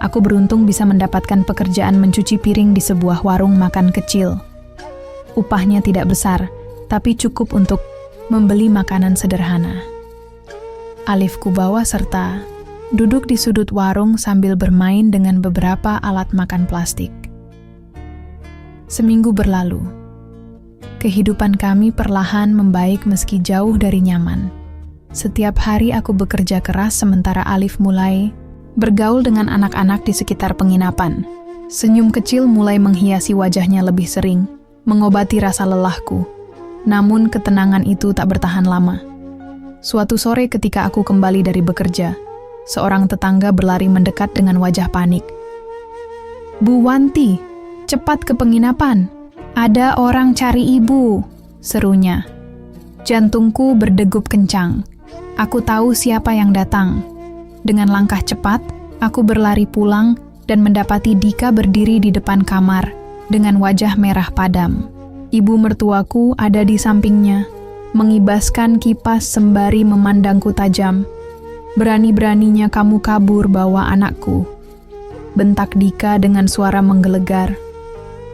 Aku beruntung bisa mendapatkan pekerjaan mencuci piring di sebuah warung makan kecil. Upahnya tidak besar, tapi cukup untuk membeli makanan sederhana. Alif kubawa serta duduk di sudut warung sambil bermain dengan beberapa alat makan plastik. Seminggu berlalu. Kehidupan kami perlahan membaik meski jauh dari nyaman. Setiap hari aku bekerja keras sementara Alif mulai bergaul dengan anak-anak di sekitar penginapan. Senyum kecil mulai menghiasi wajahnya lebih sering, mengobati rasa lelahku. Namun ketenangan itu tak bertahan lama. Suatu sore ketika aku kembali dari bekerja, seorang tetangga berlari mendekat dengan wajah panik. "Bu Wanti, cepat ke penginapan. Ada orang cari ibu," serunya. Jantungku berdegup kencang. Aku tahu siapa yang datang. Dengan langkah cepat, aku berlari pulang dan mendapati Dika berdiri di depan kamar dengan wajah merah padam. Ibu mertuaku ada di sampingnya, mengibaskan kipas sembari memandangku tajam. "Berani-beraninya kamu kabur bawa anakku," bentak Dika dengan suara menggelegar.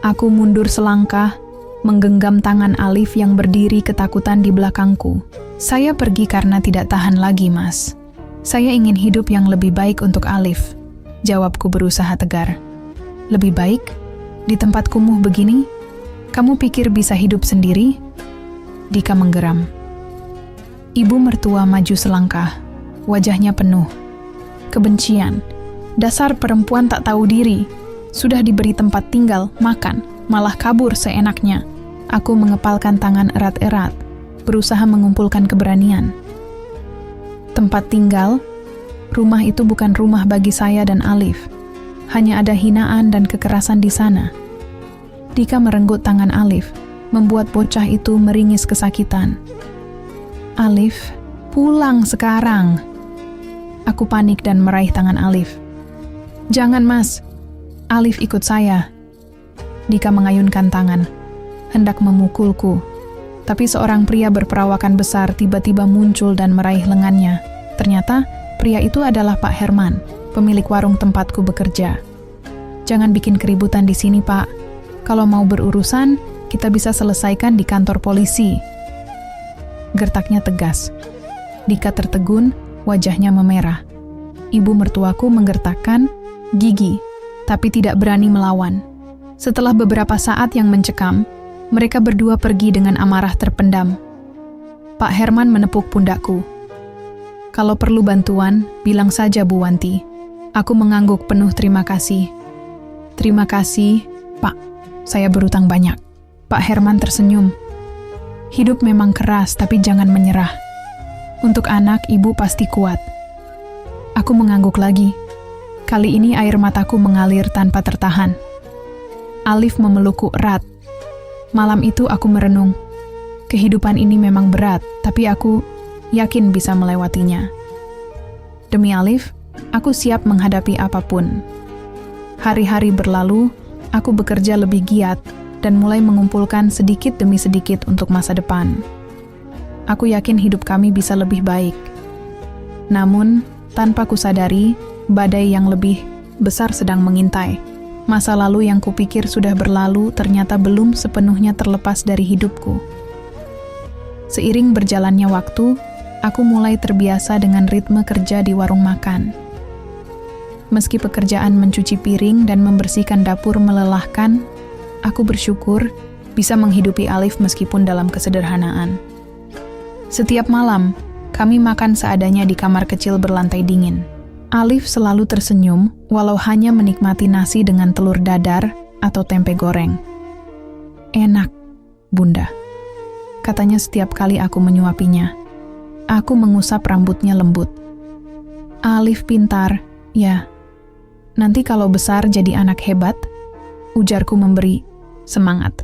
Aku mundur selangkah, menggenggam tangan Alif yang berdiri ketakutan di belakangku. "Saya pergi karena tidak tahan lagi, Mas. Saya ingin hidup yang lebih baik untuk Alif," jawabku berusaha tegar. "Lebih baik? Di tempat kumuh begini? Kamu pikir bisa hidup sendiri?" Dika menggeram. Ibu mertua maju selangkah. Wajahnya penuh kebencian. "Dasar perempuan tak tahu diri. Sudah diberi tempat tinggal, makan, malah kabur seenaknya." Aku mengepalkan tangan erat-erat, berusaha mengumpulkan keberanian. Tempat tinggal? Rumah itu bukan rumah bagi saya dan Alif. Hanya ada hinaan dan kekerasan di sana. Dika merenggut tangan Alif, membuat bocah itu meringis kesakitan. "Alif, pulang sekarang." Aku panik dan meraih tangan Alif. "Jangan, Mas. Alif ikut saya." Dika mengayunkan tangan, hendak memukulku. Tapi seorang pria berperawakan besar tiba-tiba muncul dan meraih lengannya. Ternyata, pria itu adalah Pak Herman, pemilik warung tempatku bekerja. "Jangan bikin keributan di sini, Pak. Kalau mau berurusan, kita bisa selesaikan di kantor polisi." Gertaknya tegas. Dika tertegun, wajahnya memerah. Ibu mertuaku menggertakkan gigi, tapi tidak berani melawan. Setelah beberapa saat yang mencekam, mereka berdua pergi dengan amarah terpendam. Pak Herman menepuk pundakku. "Kalau perlu bantuan, bilang saja, Bu Wanti." Aku mengangguk penuh terima kasih. "Terima kasih, Pak. Saya berutang banyak." Pak Herman tersenyum. "Hidup memang keras, tapi jangan menyerah. Untuk anak, ibu pasti kuat." Aku mengangguk lagi. Kali ini air mataku mengalir tanpa tertahan. Alif memelukku erat. Malam itu aku merenung. Kehidupan ini memang berat, tapi aku yakin bisa melewatinya. Demi Alif, aku siap menghadapi apapun. Hari-hari berlalu, aku bekerja lebih giat dan mulai mengumpulkan sedikit demi sedikit untuk masa depan. Aku yakin hidup kami bisa lebih baik. Namun, tanpa kusadari, badai yang lebih besar sedang mengintai. Masa lalu yang kupikir sudah berlalu ternyata belum sepenuhnya terlepas dari hidupku. Seiring berjalannya waktu, aku mulai terbiasa dengan ritme kerja di warung makan. Meski pekerjaan mencuci piring dan membersihkan dapur melelahkan, aku bersyukur bisa menghidupi Alif meskipun dalam kesederhanaan. Setiap malam, kami makan seadanya di kamar kecil berlantai dingin. Alif selalu tersenyum, walau hanya menikmati nasi dengan telur dadar atau tempe goreng. "Enak, Bunda," katanya setiap kali aku menyuapinya. Aku mengusap rambutnya lembut. "Alif pintar, ya. Nanti kalau besar jadi anak hebat," ujarku memberi semangat.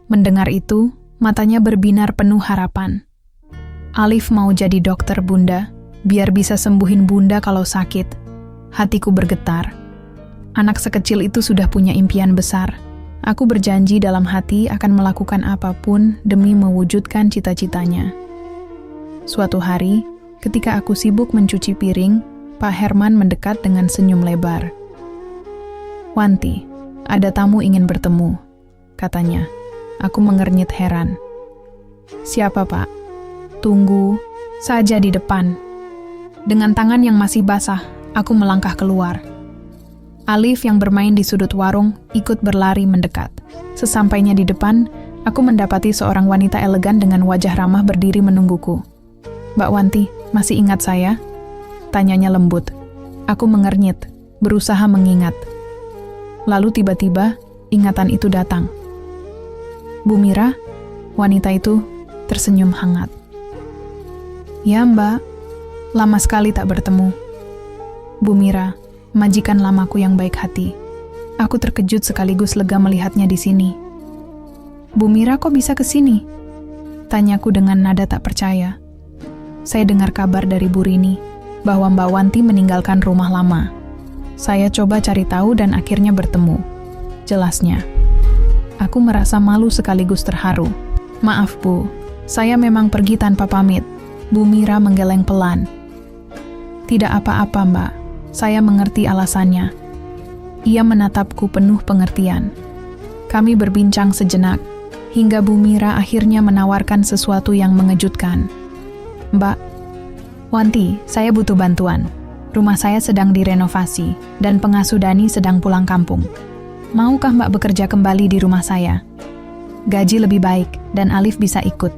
Mendengar itu, matanya berbinar penuh harapan. "Alif mau jadi dokter, Bunda, biar bisa sembuhin Bunda kalau sakit." Hatiku bergetar. Anak sekecil itu sudah punya impian besar. Aku berjanji dalam hati akan melakukan apapun demi mewujudkan cita-citanya. Suatu hari, ketika aku sibuk mencuci piring, Pak Herman mendekat dengan senyum lebar. "Wanti, ada tamu ingin bertemu," katanya. Aku mengernyit heran. "Siapa, Pak?" "Tunggu saja di depan." Dengan tangan yang masih basah, aku melangkah keluar. Alif yang bermain di sudut warung ikut berlari mendekat. Sesampainya di depan, aku mendapati seorang wanita elegan dengan wajah ramah berdiri menungguku. "Mbak Wanti, masih ingat saya?" tanyanya lembut. Aku mengernyit, berusaha mengingat. Lalu tiba-tiba, ingatan itu datang. "Bu Mira?" Wanita itu tersenyum hangat. "Ya, Mbak. Lama sekali tak bertemu." Bu Mira, majikan lamaku yang baik hati. Aku terkejut sekaligus lega melihatnya di sini. "Bu Mira kok bisa ke sini?" tanyaku dengan nada tak percaya. "Saya dengar kabar dari Bu Rini bahwa Mbak Wanti meninggalkan rumah lama. Saya coba cari tahu dan akhirnya bertemu," jelasnya. Aku merasa malu sekaligus terharu. "Maaf, Bu, saya memang pergi tanpa pamit." Bu Mira menggeleng pelan. "Tidak apa-apa, Mbak. Saya mengerti alasannya." Ia menatapku penuh pengertian. Kami berbincang sejenak, hingga Bu Mira akhirnya menawarkan sesuatu yang mengejutkan. "Mbak Wanti, saya butuh bantuan. Rumah saya sedang direnovasi, dan pengasuh Dani sedang pulang kampung. Maukah Mbak bekerja kembali di rumah saya? Gaji lebih baik, dan Alif bisa ikut.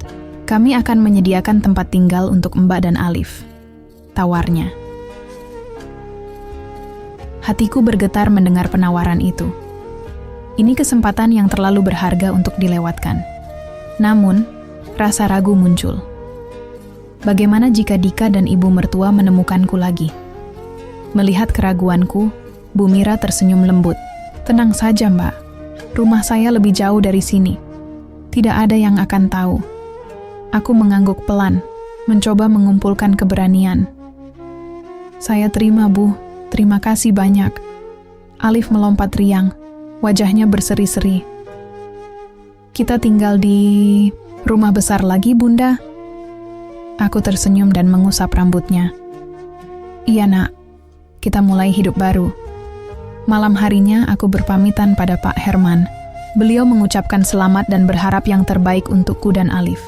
Kami akan menyediakan tempat tinggal untuk Mbak dan Alif," tawarnya. Hatiku bergetar mendengar penawaran itu. Ini kesempatan yang terlalu berharga untuk dilewatkan. Namun, rasa ragu muncul. Bagaimana jika Dika dan ibu mertua menemukanku lagi? Melihat keraguanku, Bu Mira tersenyum lembut. "Tenang saja, Mbak. Rumah saya lebih jauh dari sini. Tidak ada yang akan tahu." Aku mengangguk pelan, mencoba mengumpulkan keberanian. "Saya terima, Bu. Terima kasih banyak." Alif melompat riang, wajahnya berseri-seri. "Kita tinggal di rumah besar lagi, Bunda?" Aku tersenyum dan mengusap rambutnya. "Iya, Nak. Kita mulai hidup baru." Malam harinya aku berpamitan pada Pak Herman. Beliau mengucapkan selamat dan berharap yang terbaik untukku dan Alif.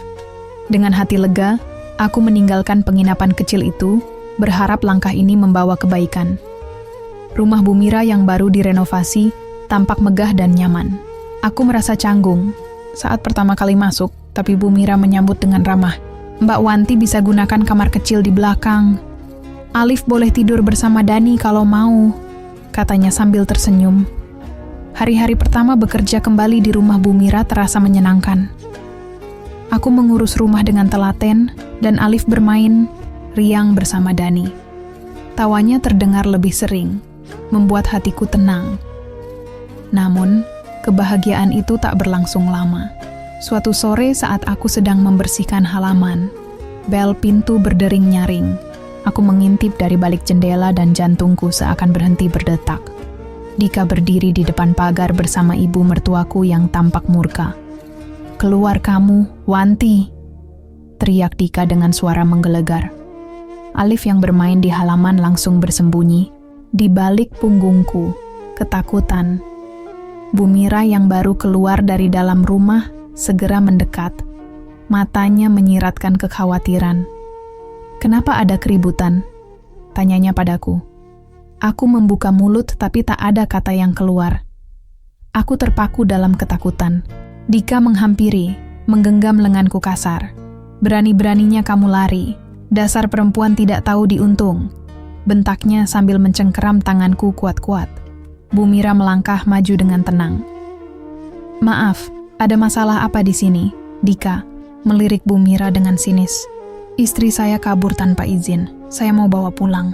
Dengan hati lega, aku meninggalkan penginapan kecil itu, berharap langkah ini membawa kebaikan. Rumah Bu Mira yang baru direnovasi tampak megah dan nyaman. Aku merasa canggung saat pertama kali masuk, tapi Bu Mira menyambut dengan ramah. "Mbak Wanti bisa gunakan kamar kecil di belakang. Alif boleh tidur bersama Dani kalau mau," katanya sambil tersenyum. Hari-hari pertama bekerja kembali di rumah Bu Mira terasa menyenangkan. Aku mengurus rumah dengan telaten, dan Alif bermain riang bersama Dani. Tawanya terdengar lebih sering, membuat hatiku tenang. Namun, kebahagiaan itu tak berlangsung lama. Suatu sore saat aku sedang membersihkan halaman, bel pintu berdering nyaring. Aku mengintip dari balik jendela dan jantungku seakan berhenti berdetak. Dika berdiri di depan pagar bersama ibu mertuaku yang tampak murka. "Keluar kamu, Wanti!" teriak Dika dengan suara menggelegar. Alif yang bermain di halaman langsung bersembunyi di balik punggungku. ketakutan. Bu Mira yang baru keluar dari dalam rumah segera mendekat. Matanya menyiratkan kekhawatiran. "Kenapa ada keributan?" tanyanya padaku. Aku membuka mulut tapi tak ada kata yang keluar. Aku terpaku dalam ketakutan. Dika menghampiri, menggenggam lenganku kasar. "Berani-beraninya kamu lari. Dasar perempuan tidak tahu diuntung," bentaknya sambil mencengkeram tanganku kuat-kuat. Bu Mira melangkah maju dengan tenang. "Maaf, ada masalah apa di sini, Dika?" melirik Bu Mira dengan sinis. "Istri saya kabur tanpa izin. Saya mau bawa pulang."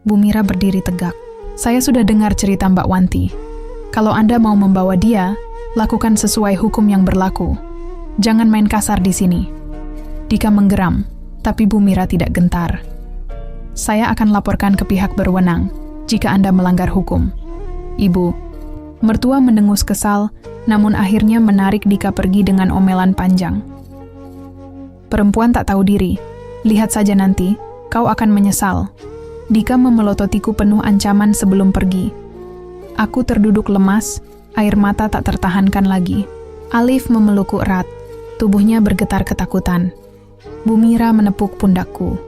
Bu Mira berdiri tegak. "Saya sudah dengar cerita Mbak Wanti. Kalau Anda mau membawa dia, lakukan sesuai hukum yang berlaku. Jangan main kasar di sini." Dika menggeram, tapi Bu Mira tidak gentar. "Saya akan laporkan ke pihak berwenang jika Anda melanggar hukum." "Ibu." Mertua mendengus kesal, namun akhirnya menarik Dika pergi dengan omelan panjang. "Perempuan tak tahu diri. Lihat saja nanti, kau akan menyesal." Dika memelototiku penuh ancaman sebelum pergi. Aku terduduk lemas, air mata tak tertahankan lagi. Alif memelukku erat, tubuhnya bergetar ketakutan. Bu Mira menepuk pundakku.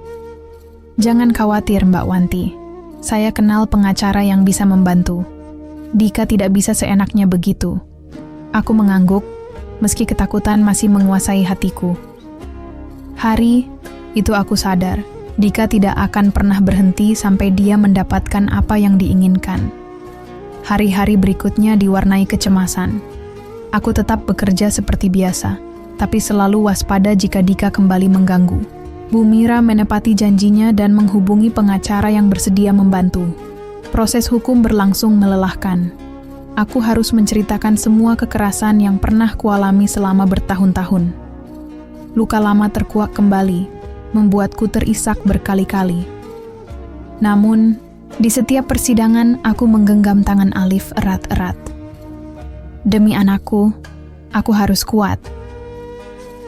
"Jangan khawatir, Mbak Wanti. Saya kenal pengacara yang bisa membantu. Dika tidak bisa seenaknya begitu." Aku mengangguk, meski ketakutan masih menguasai hatiku. Hari itu aku sadar, Dika tidak akan pernah berhenti sampai dia mendapatkan apa yang diinginkan. Hari-hari berikutnya diwarnai kecemasan. Aku tetap bekerja seperti biasa, tapi selalu waspada jika Dika kembali mengganggu. Bu Mira menepati janjinya dan menghubungi pengacara yang bersedia membantu. Proses hukum berlangsung melelahkan. Aku harus menceritakan semua kekerasan yang pernah kualami selama bertahun-tahun. Luka lama terkuak kembali, membuatku terisak berkali-kali. Namun, di setiap persidangan, aku menggenggam tangan Alif erat-erat. Demi anakku, aku harus kuat.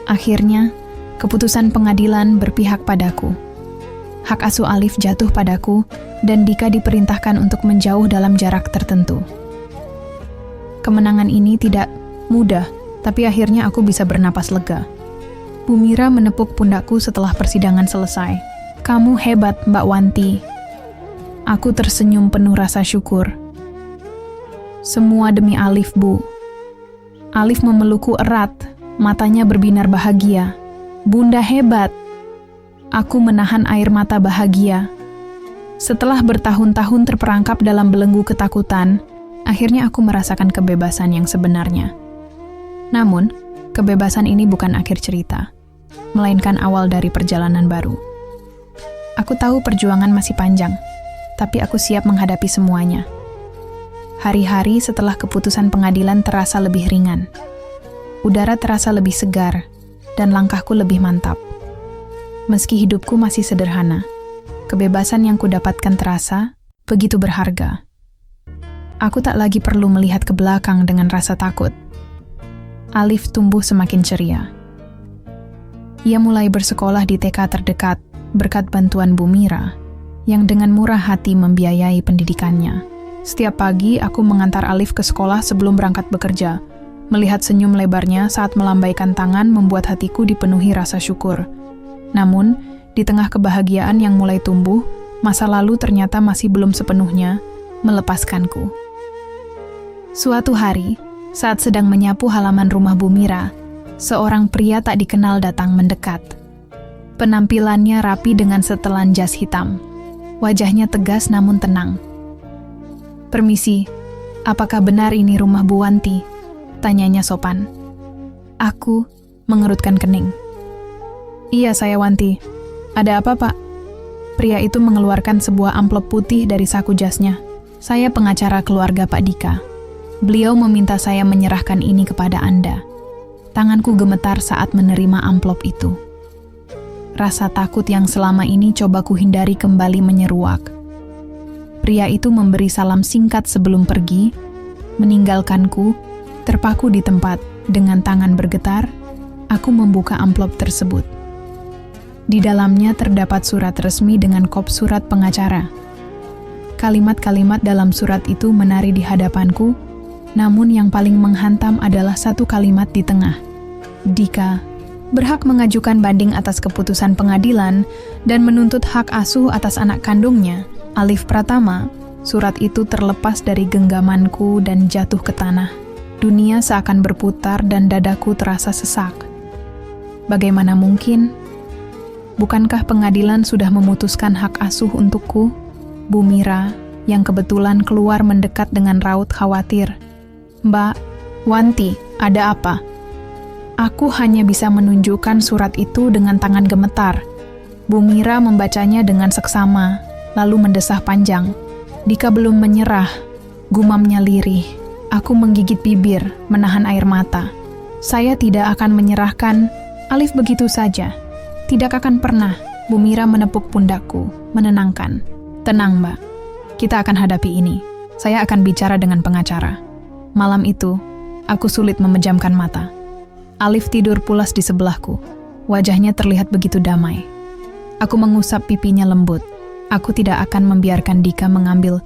Akhirnya, keputusan pengadilan berpihak padaku. Hak asuh Alif jatuh padaku, dan Dika diperintahkan untuk menjauh dalam jarak tertentu. Kemenangan ini tidak mudah, tapi akhirnya aku bisa bernapas lega. Bu Mira menepuk pundakku setelah persidangan selesai. "Kamu hebat, Mbak Wanti." Aku tersenyum penuh rasa syukur. "Semua demi Alif, Bu." Alif memelukku erat, matanya berbinar bahagia. "Bunda hebat." Aku menahan air mata bahagia. Setelah bertahun-tahun terperangkap dalam belenggu ketakutan, akhirnya aku merasakan kebebasan yang sebenarnya. Namun, kebebasan ini bukan akhir cerita, melainkan awal dari perjalanan baru. Aku tahu perjuangan masih panjang, tapi aku siap menghadapi semuanya. Hari-hari setelah keputusan pengadilan terasa lebih ringan. Udara terasa lebih segar, dan langkahku lebih mantap. Meski hidupku masih sederhana, kebebasan yang kudapatkan terasa begitu berharga. Aku tak lagi perlu melihat ke belakang dengan rasa takut. Alif tumbuh semakin ceria. Ia mulai bersekolah di TK terdekat berkat bantuan Bu Mira, yang dengan murah hati membiayai pendidikannya. Setiap pagi, aku mengantar Alif ke sekolah sebelum berangkat bekerja. Melihat senyum lebarnya saat melambaikan tangan membuat hatiku dipenuhi rasa syukur. Namun, di tengah kebahagiaan yang mulai tumbuh, masa lalu ternyata masih belum sepenuhnya melepaskanku. Suatu hari, saat sedang menyapu halaman rumah Bu Mira, seorang pria tak dikenal datang mendekat. Penampilannya rapi dengan setelan jas hitam. Wajahnya tegas namun tenang. "Permisi, apakah benar ini rumah Bu Wanti?" tanyanya sopan. Aku mengerutkan kening. "Iya, saya Wanti. Ada apa, Pak?" Pria itu mengeluarkan sebuah amplop putih dari saku jasnya. "Saya pengacara keluarga Pak Dika. Beliau meminta saya menyerahkan ini kepada Anda." Tanganku gemetar saat menerima amplop itu. Rasa takut yang selama ini coba kuhindari kembali menyeruak. Pria itu memberi salam singkat sebelum pergi, meninggalkanku, terpaku di tempat. Dengan tangan bergetar, aku membuka amplop tersebut. Di dalamnya terdapat surat resmi dengan kop surat pengacara. Kalimat-kalimat dalam surat itu menari di hadapanku, namun yang paling menghantam adalah satu kalimat di tengah. Dika berhak mengajukan banding atas keputusan pengadilan dan menuntut hak asuh atas anak kandungnya, Alif Pratama. Surat itu terlepas dari genggamanku dan jatuh ke tanah. Dunia seakan berputar dan dadaku terasa sesak. Bagaimana mungkin? Bukankah pengadilan sudah memutuskan hak asuh untukku? Bu Mira, yang kebetulan keluar mendekat dengan raut khawatir. Mbak, Wanti, ada apa? Aku hanya bisa menunjukkan surat itu dengan tangan gemetar. Bu Mira membacanya dengan seksama, lalu mendesah panjang. Dika belum menyerah, gumamnya lirih. Aku menggigit bibir, menahan air mata. Saya tidak akan menyerahkan Alif begitu saja. Tidak akan pernah. Bu Mira menepuk pundakku, menenangkan. Tenang, Mbak. Kita akan hadapi ini. Saya akan bicara dengan pengacara. Malam itu, aku sulit memejamkan mata. Alif tidur pulas di sebelahku. Wajahnya terlihat begitu damai. Aku mengusap pipinya lembut. Aku tidak akan membiarkan Dika mengambil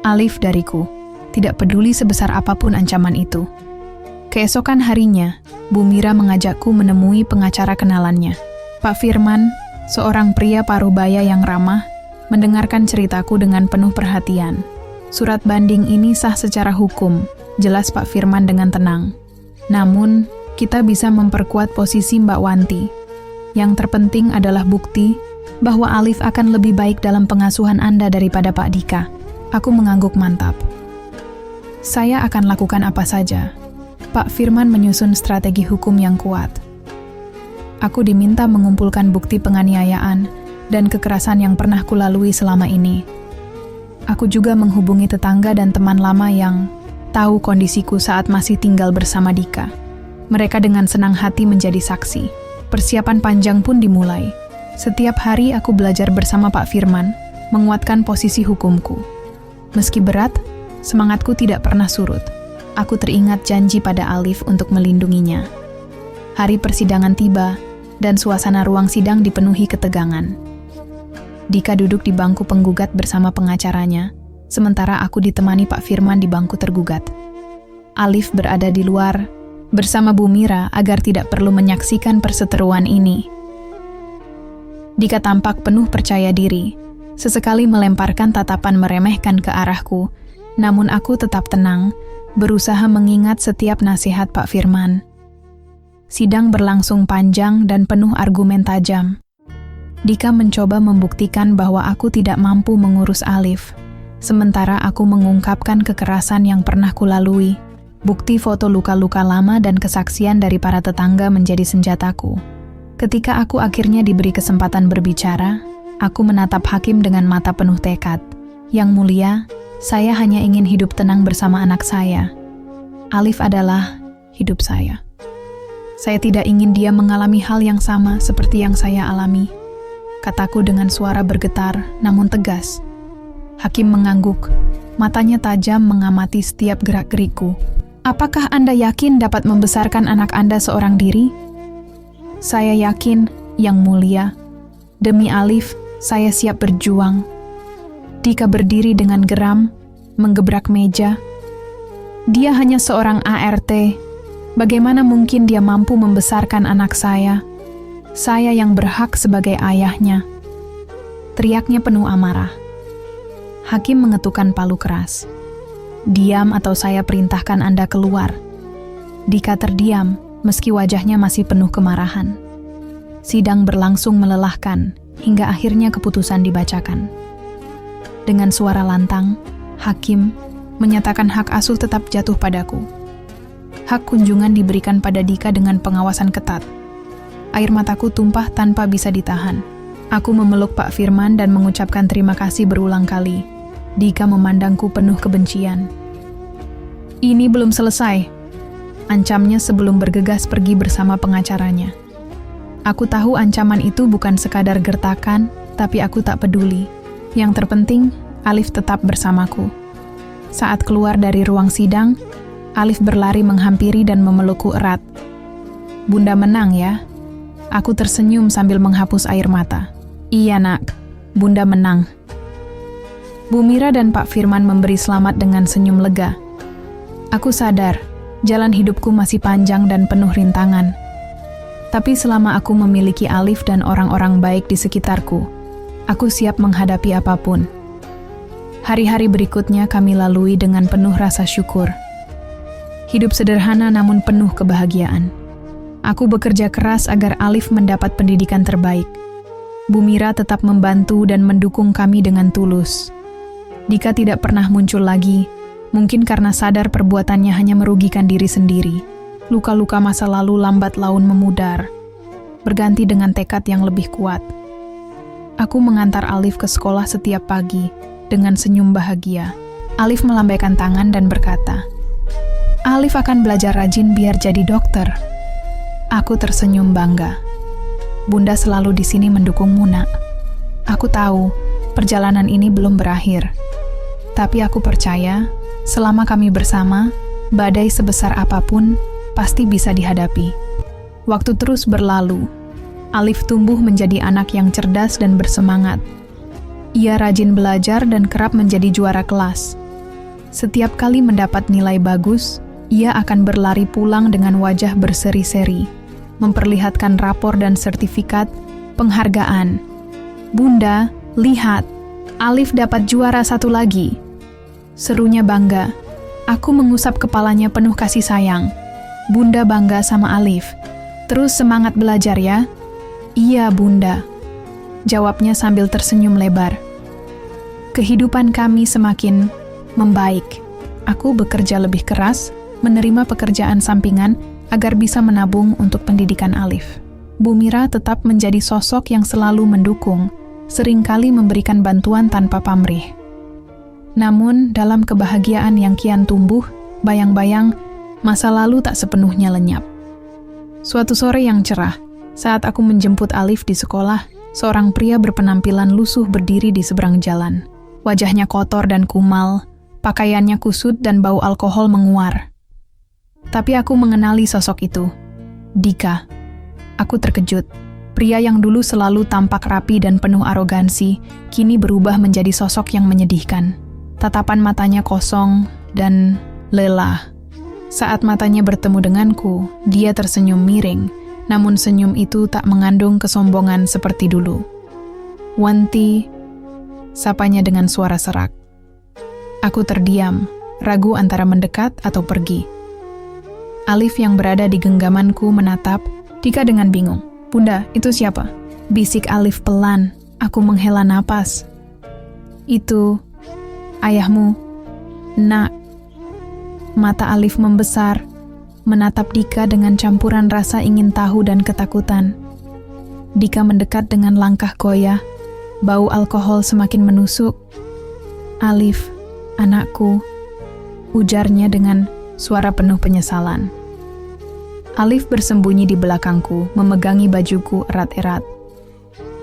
Alif dariku. Tidak peduli sebesar apapun ancaman itu. Keesokan harinya, Bu Mira mengajakku menemui pengacara kenalannya. Pak Firman, seorang pria parubaya yang ramah, mendengarkan ceritaku dengan penuh perhatian. Surat banding ini sah secara hukum, jelas Pak Firman dengan tenang. Namun, kita bisa memperkuat posisi Mbak Wanti. Yang terpenting adalah bukti bahwa Alif akan lebih baik dalam pengasuhan Anda daripada Pak Dika. Aku mengangguk mantap. Saya akan lakukan apa saja. Pak Firman menyusun strategi hukum yang kuat. Aku diminta mengumpulkan bukti penganiayaan dan kekerasan yang pernah kulalui selama ini. Aku juga menghubungi tetangga dan teman lama yang tahu kondisiku saat masih tinggal bersama Dika. Mereka dengan senang hati menjadi saksi. Persiapan panjang pun dimulai. Setiap hari aku belajar bersama Pak Firman, menguatkan posisi hukumku. Meski berat, semangatku tidak pernah surut. Aku teringat janji pada Alif untuk melindunginya. Hari persidangan tiba, dan suasana ruang sidang dipenuhi ketegangan. Dika duduk di bangku penggugat bersama pengacaranya, sementara aku ditemani Pak Firman di bangku tergugat. Alif berada di luar, bersama Bu Mira agar tidak perlu menyaksikan perseteruan ini. Dika tampak penuh percaya diri, sesekali melemparkan tatapan meremehkan ke arahku, namun aku tetap tenang, berusaha mengingat setiap nasihat Pak Firman. Sidang berlangsung panjang dan penuh argumen tajam. Dika mencoba membuktikan bahwa aku tidak mampu mengurus Alif, sementara aku mengungkapkan kekerasan yang pernah kulalui. Bukti foto luka-luka lama dan kesaksian dari para tetangga menjadi senjataku. Ketika aku akhirnya diberi kesempatan berbicara, aku menatap hakim dengan mata penuh tekad. Yang mulia, saya hanya ingin hidup tenang bersama anak saya. Alif adalah hidup saya. Saya tidak ingin dia mengalami hal yang sama seperti yang saya alami. Kataku dengan suara bergetar, namun tegas. Hakim mengangguk, matanya tajam mengamati setiap gerak-gerikku. Apakah Anda yakin dapat membesarkan anak Anda seorang diri? Saya yakin, Yang Mulia. Demi Alif, saya siap berjuang. Dika berdiri dengan geram, menggebrak meja. Dia hanya seorang ART. Bagaimana mungkin dia mampu membesarkan anak saya? Saya yang berhak sebagai ayahnya. Teriaknya penuh amarah. Hakim mengetukkan palu keras. Diam atau saya perintahkan Anda keluar. Dika terdiam, meski wajahnya masih penuh kemarahan. Sidang berlangsung melelahkan, hingga akhirnya keputusan dibacakan. Dengan suara lantang, hakim menyatakan hak asuh tetap jatuh padaku. Hak kunjungan diberikan pada Dika dengan pengawasan ketat. Air mataku tumpah tanpa bisa ditahan. Aku memeluk Pak Firman dan mengucapkan terima kasih berulang kali. Dika memandangku penuh kebencian. Ini belum selesai, ancamnya sebelum bergegas pergi bersama pengacaranya. Aku tahu ancaman itu bukan sekadar gertakan, tapi aku tak peduli. Yang terpenting, Alif tetap bersamaku. Saat keluar dari ruang sidang, Alif berlari menghampiri dan memelukku erat. Bunda menang ya? Aku tersenyum sambil menghapus air mata. Iya nak, Bunda menang. Bu Mira dan Pak Firman memberi selamat dengan senyum lega. Aku sadar, jalan hidupku masih panjang dan penuh rintangan. Tapi selama aku memiliki Alif dan orang-orang baik di sekitarku, aku siap menghadapi apapun. Hari-hari berikutnya kami lalui dengan penuh rasa syukur. Hidup sederhana namun penuh kebahagiaan. Aku bekerja keras agar Alif mendapat pendidikan terbaik. Bu Mira tetap membantu dan mendukung kami dengan tulus. Dika tidak pernah muncul lagi, mungkin karena sadar perbuatannya hanya merugikan diri sendiri. Luka-luka masa lalu lambat laun memudar, berganti dengan tekad yang lebih kuat. Aku mengantar Alif ke sekolah setiap pagi dengan senyum bahagia. Alif melambaikan tangan dan berkata, "Alif akan belajar rajin biar jadi dokter." Aku tersenyum bangga. Bunda selalu di sini mendukungmu, Nak. Aku tahu perjalanan ini belum berakhir. Tapi aku percaya, selama kami bersama, badai sebesar apapun pasti bisa dihadapi. Waktu terus berlalu. Alif tumbuh menjadi anak yang cerdas dan bersemangat. Ia rajin belajar dan kerap menjadi juara kelas. Setiap kali mendapat nilai bagus, ia akan berlari pulang dengan wajah berseri-seri, memperlihatkan rapor dan sertifikat penghargaan. "Bunda, lihat, Alif dapat juara 1 lagi." Serunya bangga. Aku mengusap kepalanya penuh kasih sayang. Bunda bangga sama Alif. "Terus semangat belajar ya." "Iya, Bunda," jawabnya sambil tersenyum lebar. Kehidupan kami semakin membaik. Aku bekerja lebih keras, menerima pekerjaan sampingan agar bisa menabung untuk pendidikan Alif. Bu Mira tetap menjadi sosok yang selalu mendukung, seringkali memberikan bantuan tanpa pamrih. Namun, dalam kebahagiaan yang kian tumbuh, bayang-bayang masa lalu tak sepenuhnya lenyap. Suatu sore yang cerah, saat aku menjemput Alif di sekolah, seorang pria berpenampilan lusuh berdiri di seberang jalan. Wajahnya kotor dan kumal, pakaiannya kusut dan bau alkohol menguar. Tapi aku mengenali sosok itu, Dika. Aku terkejut. Pria yang dulu selalu tampak rapi dan penuh arogansi, kini berubah menjadi sosok yang menyedihkan. Tatapan matanya kosong dan lelah. Saat matanya bertemu denganku, dia tersenyum miring, namun senyum itu tak mengandung kesombongan seperti dulu. "Wanti," sapanya dengan suara serak. Aku terdiam, ragu antara mendekat atau pergi. Alif yang berada di genggamanku menatap Dika dengan bingung. "Bunda, itu siapa?" Bisik Alif pelan. Aku menghela napas. "Itu ayahmu, Nak." Mata Alif membesar, menatap Dika dengan campuran rasa ingin tahu dan ketakutan. Dika mendekat dengan langkah goyah, bau alkohol semakin menusuk. "Alif, anakku," ujarnya dengan suara penuh penyesalan. Alif bersembunyi di belakangku, memegangi bajuku erat-erat.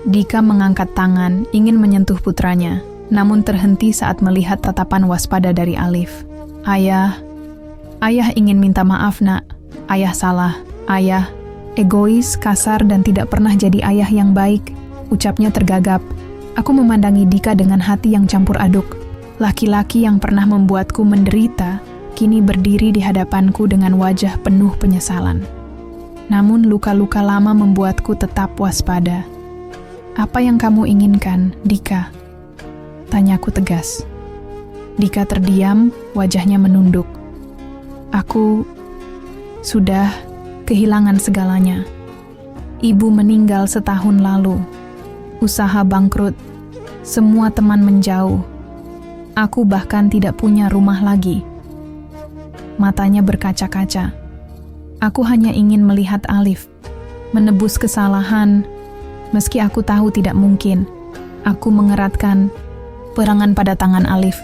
Dika mengangkat tangan, ingin menyentuh putranya, namun terhenti saat melihat tatapan waspada dari Alif. Ayah ingin minta maaf, Nak. Ayah salah. Ayah egois, kasar, dan tidak pernah jadi ayah yang baik," ucapnya tergagap. Aku memandangi Dika dengan hati yang campur aduk. Laki-laki yang pernah membuatku menderita, kini berdiri di hadapanku dengan wajah penuh penyesalan. Namun luka-luka lama membuatku tetap waspada. "Apa yang kamu inginkan, Dika?" tanyaku tegas. Dika terdiam, wajahnya menunduk. "Aku sudah kehilangan segalanya. Ibu meninggal setahun lalu. Usaha bangkrut. Semua teman menjauh. Aku bahkan tidak punya rumah lagi." Matanya berkaca-kaca. Aku hanya ingin melihat Alif, menebus kesalahan, meski aku tahu tidak mungkin. Aku mengeratkan perangan pada tangan Alif.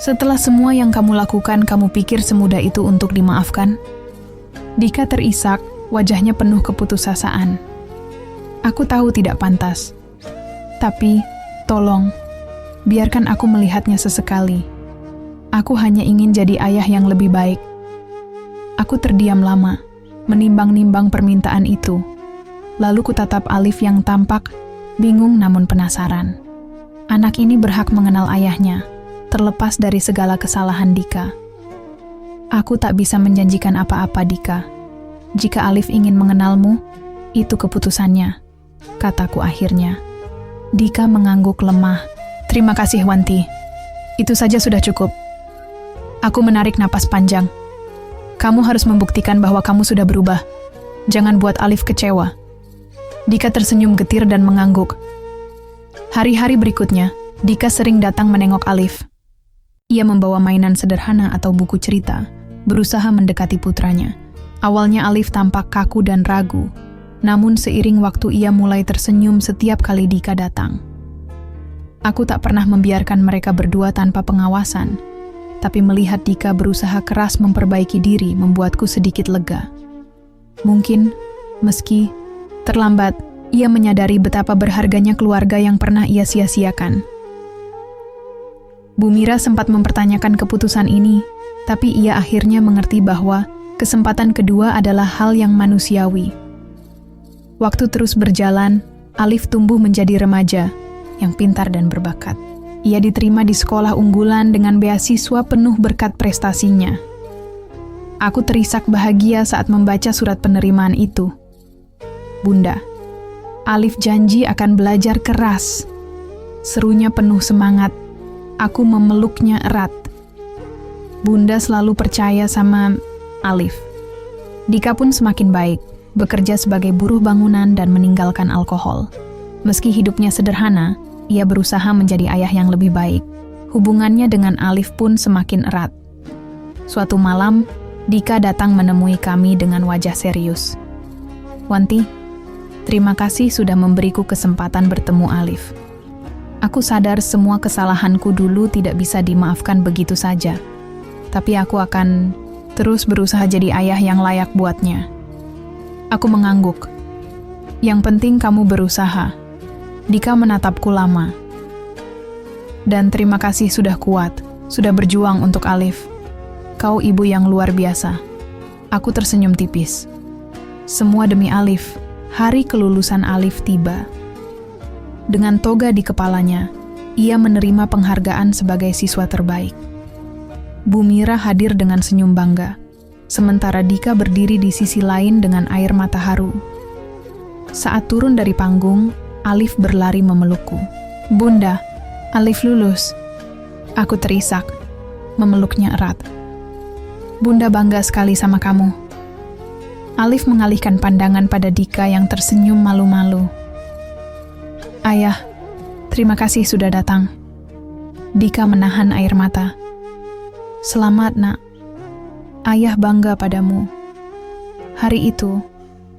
"Setelah semua yang kamu lakukan, kamu pikir semudah itu untuk dimaafkan?" Dika terisak, wajahnya penuh keputusasaan. Aku tahu tidak pantas. Tapi, tolong, biarkan aku melihatnya sesekali. Aku hanya ingin jadi ayah yang lebih baik. Aku terdiam lama, menimbang-nimbang permintaan itu. Lalu kutatap Alif yang tampak bingung namun penasaran. Anak ini berhak mengenal ayahnya, terlepas dari segala kesalahan Dika. Aku tak bisa menjanjikan apa-apa, Dika. Jika Alif ingin mengenalmu, itu keputusannya, kataku akhirnya. Dika mengangguk lemah. Terima kasih, Wanti. Itu saja sudah cukup. Aku menarik napas panjang. Kamu harus membuktikan bahwa kamu sudah berubah. Jangan buat Alif kecewa. Dika tersenyum getir dan mengangguk. Hari-hari berikutnya, Dika sering datang menengok Alif. Ia membawa mainan sederhana atau buku cerita, berusaha mendekati putranya. Awalnya Alif tampak kaku dan ragu, namun seiring waktu ia mulai tersenyum setiap kali Dika datang. Aku tak pernah membiarkan mereka berdua tanpa pengawasan, tapi melihat Dika berusaha keras memperbaiki diri membuatku sedikit lega. Mungkin, meski terlambat, ia menyadari betapa berharganya keluarga yang pernah ia sia-siakan. Bu Mira sempat mempertanyakan keputusan ini, tapi ia akhirnya mengerti bahwa kesempatan kedua adalah hal yang manusiawi. Waktu terus berjalan, Alif tumbuh menjadi remaja yang pintar dan berbakat. Ia diterima di sekolah unggulan dengan beasiswa penuh berkat prestasinya. Aku terisak bahagia saat membaca surat penerimaan itu. Bunda, Alif janji akan belajar keras. Serunya penuh semangat. Aku memeluknya erat. Bunda selalu percaya sama Alif. Dika pun semakin baik, bekerja sebagai buruh bangunan dan meninggalkan alkohol. Meski hidupnya sederhana, ia berusaha menjadi ayah yang lebih baik. Hubungannya dengan Alif pun semakin erat. Suatu malam, Dika datang menemui kami dengan wajah serius. Wanti, terima kasih sudah memberiku kesempatan bertemu Alif. Aku sadar semua kesalahanku dulu tidak bisa dimaafkan begitu saja. Tapi aku akan terus berusaha jadi ayah yang layak buatnya. Aku mengangguk. Yang penting kamu berusaha. Dika menatapku lama. Dan terima kasih sudah kuat, sudah berjuang untuk Alif. Kau ibu yang luar biasa. Aku tersenyum tipis. Semua demi Alif. Hari kelulusan Alif tiba. Dengan toga di kepalanya, ia menerima penghargaan sebagai siswa terbaik. Bu Mira hadir dengan senyum bangga, sementara Dika berdiri di sisi lain dengan air mata haru. Saat turun dari panggung, Alif berlari memelukku. Bunda, Alif lulus. Aku terisak, memeluknya erat. Bunda bangga sekali sama kamu. Alif mengalihkan pandangan pada Dika yang tersenyum malu-malu. Ayah, terima kasih sudah datang. Dika menahan air mata. Selamat, Nak. Ayah bangga padamu. Hari itu,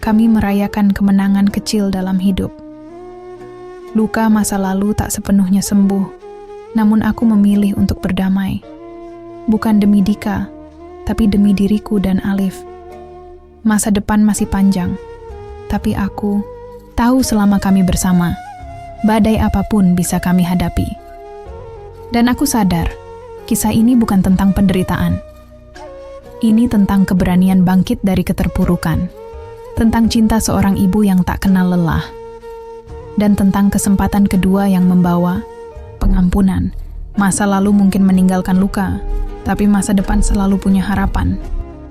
kami merayakan kemenangan kecil dalam hidup. Luka masa lalu tak sepenuhnya sembuh, namun aku memilih untuk berdamai. Bukan demi Dika, tapi demi diriku dan Alif. Masa depan masih panjang, tapi aku tahu selama kami bersama, badai apapun bisa kami hadapi. Dan aku sadar, kisah ini bukan tentang penderitaan. Ini tentang keberanian bangkit dari keterpurukan, tentang cinta seorang ibu yang tak kenal lelah, dan tentang kesempatan kedua yang membawa pengampunan. Masa lalu mungkin meninggalkan luka, tapi masa depan selalu punya harapan.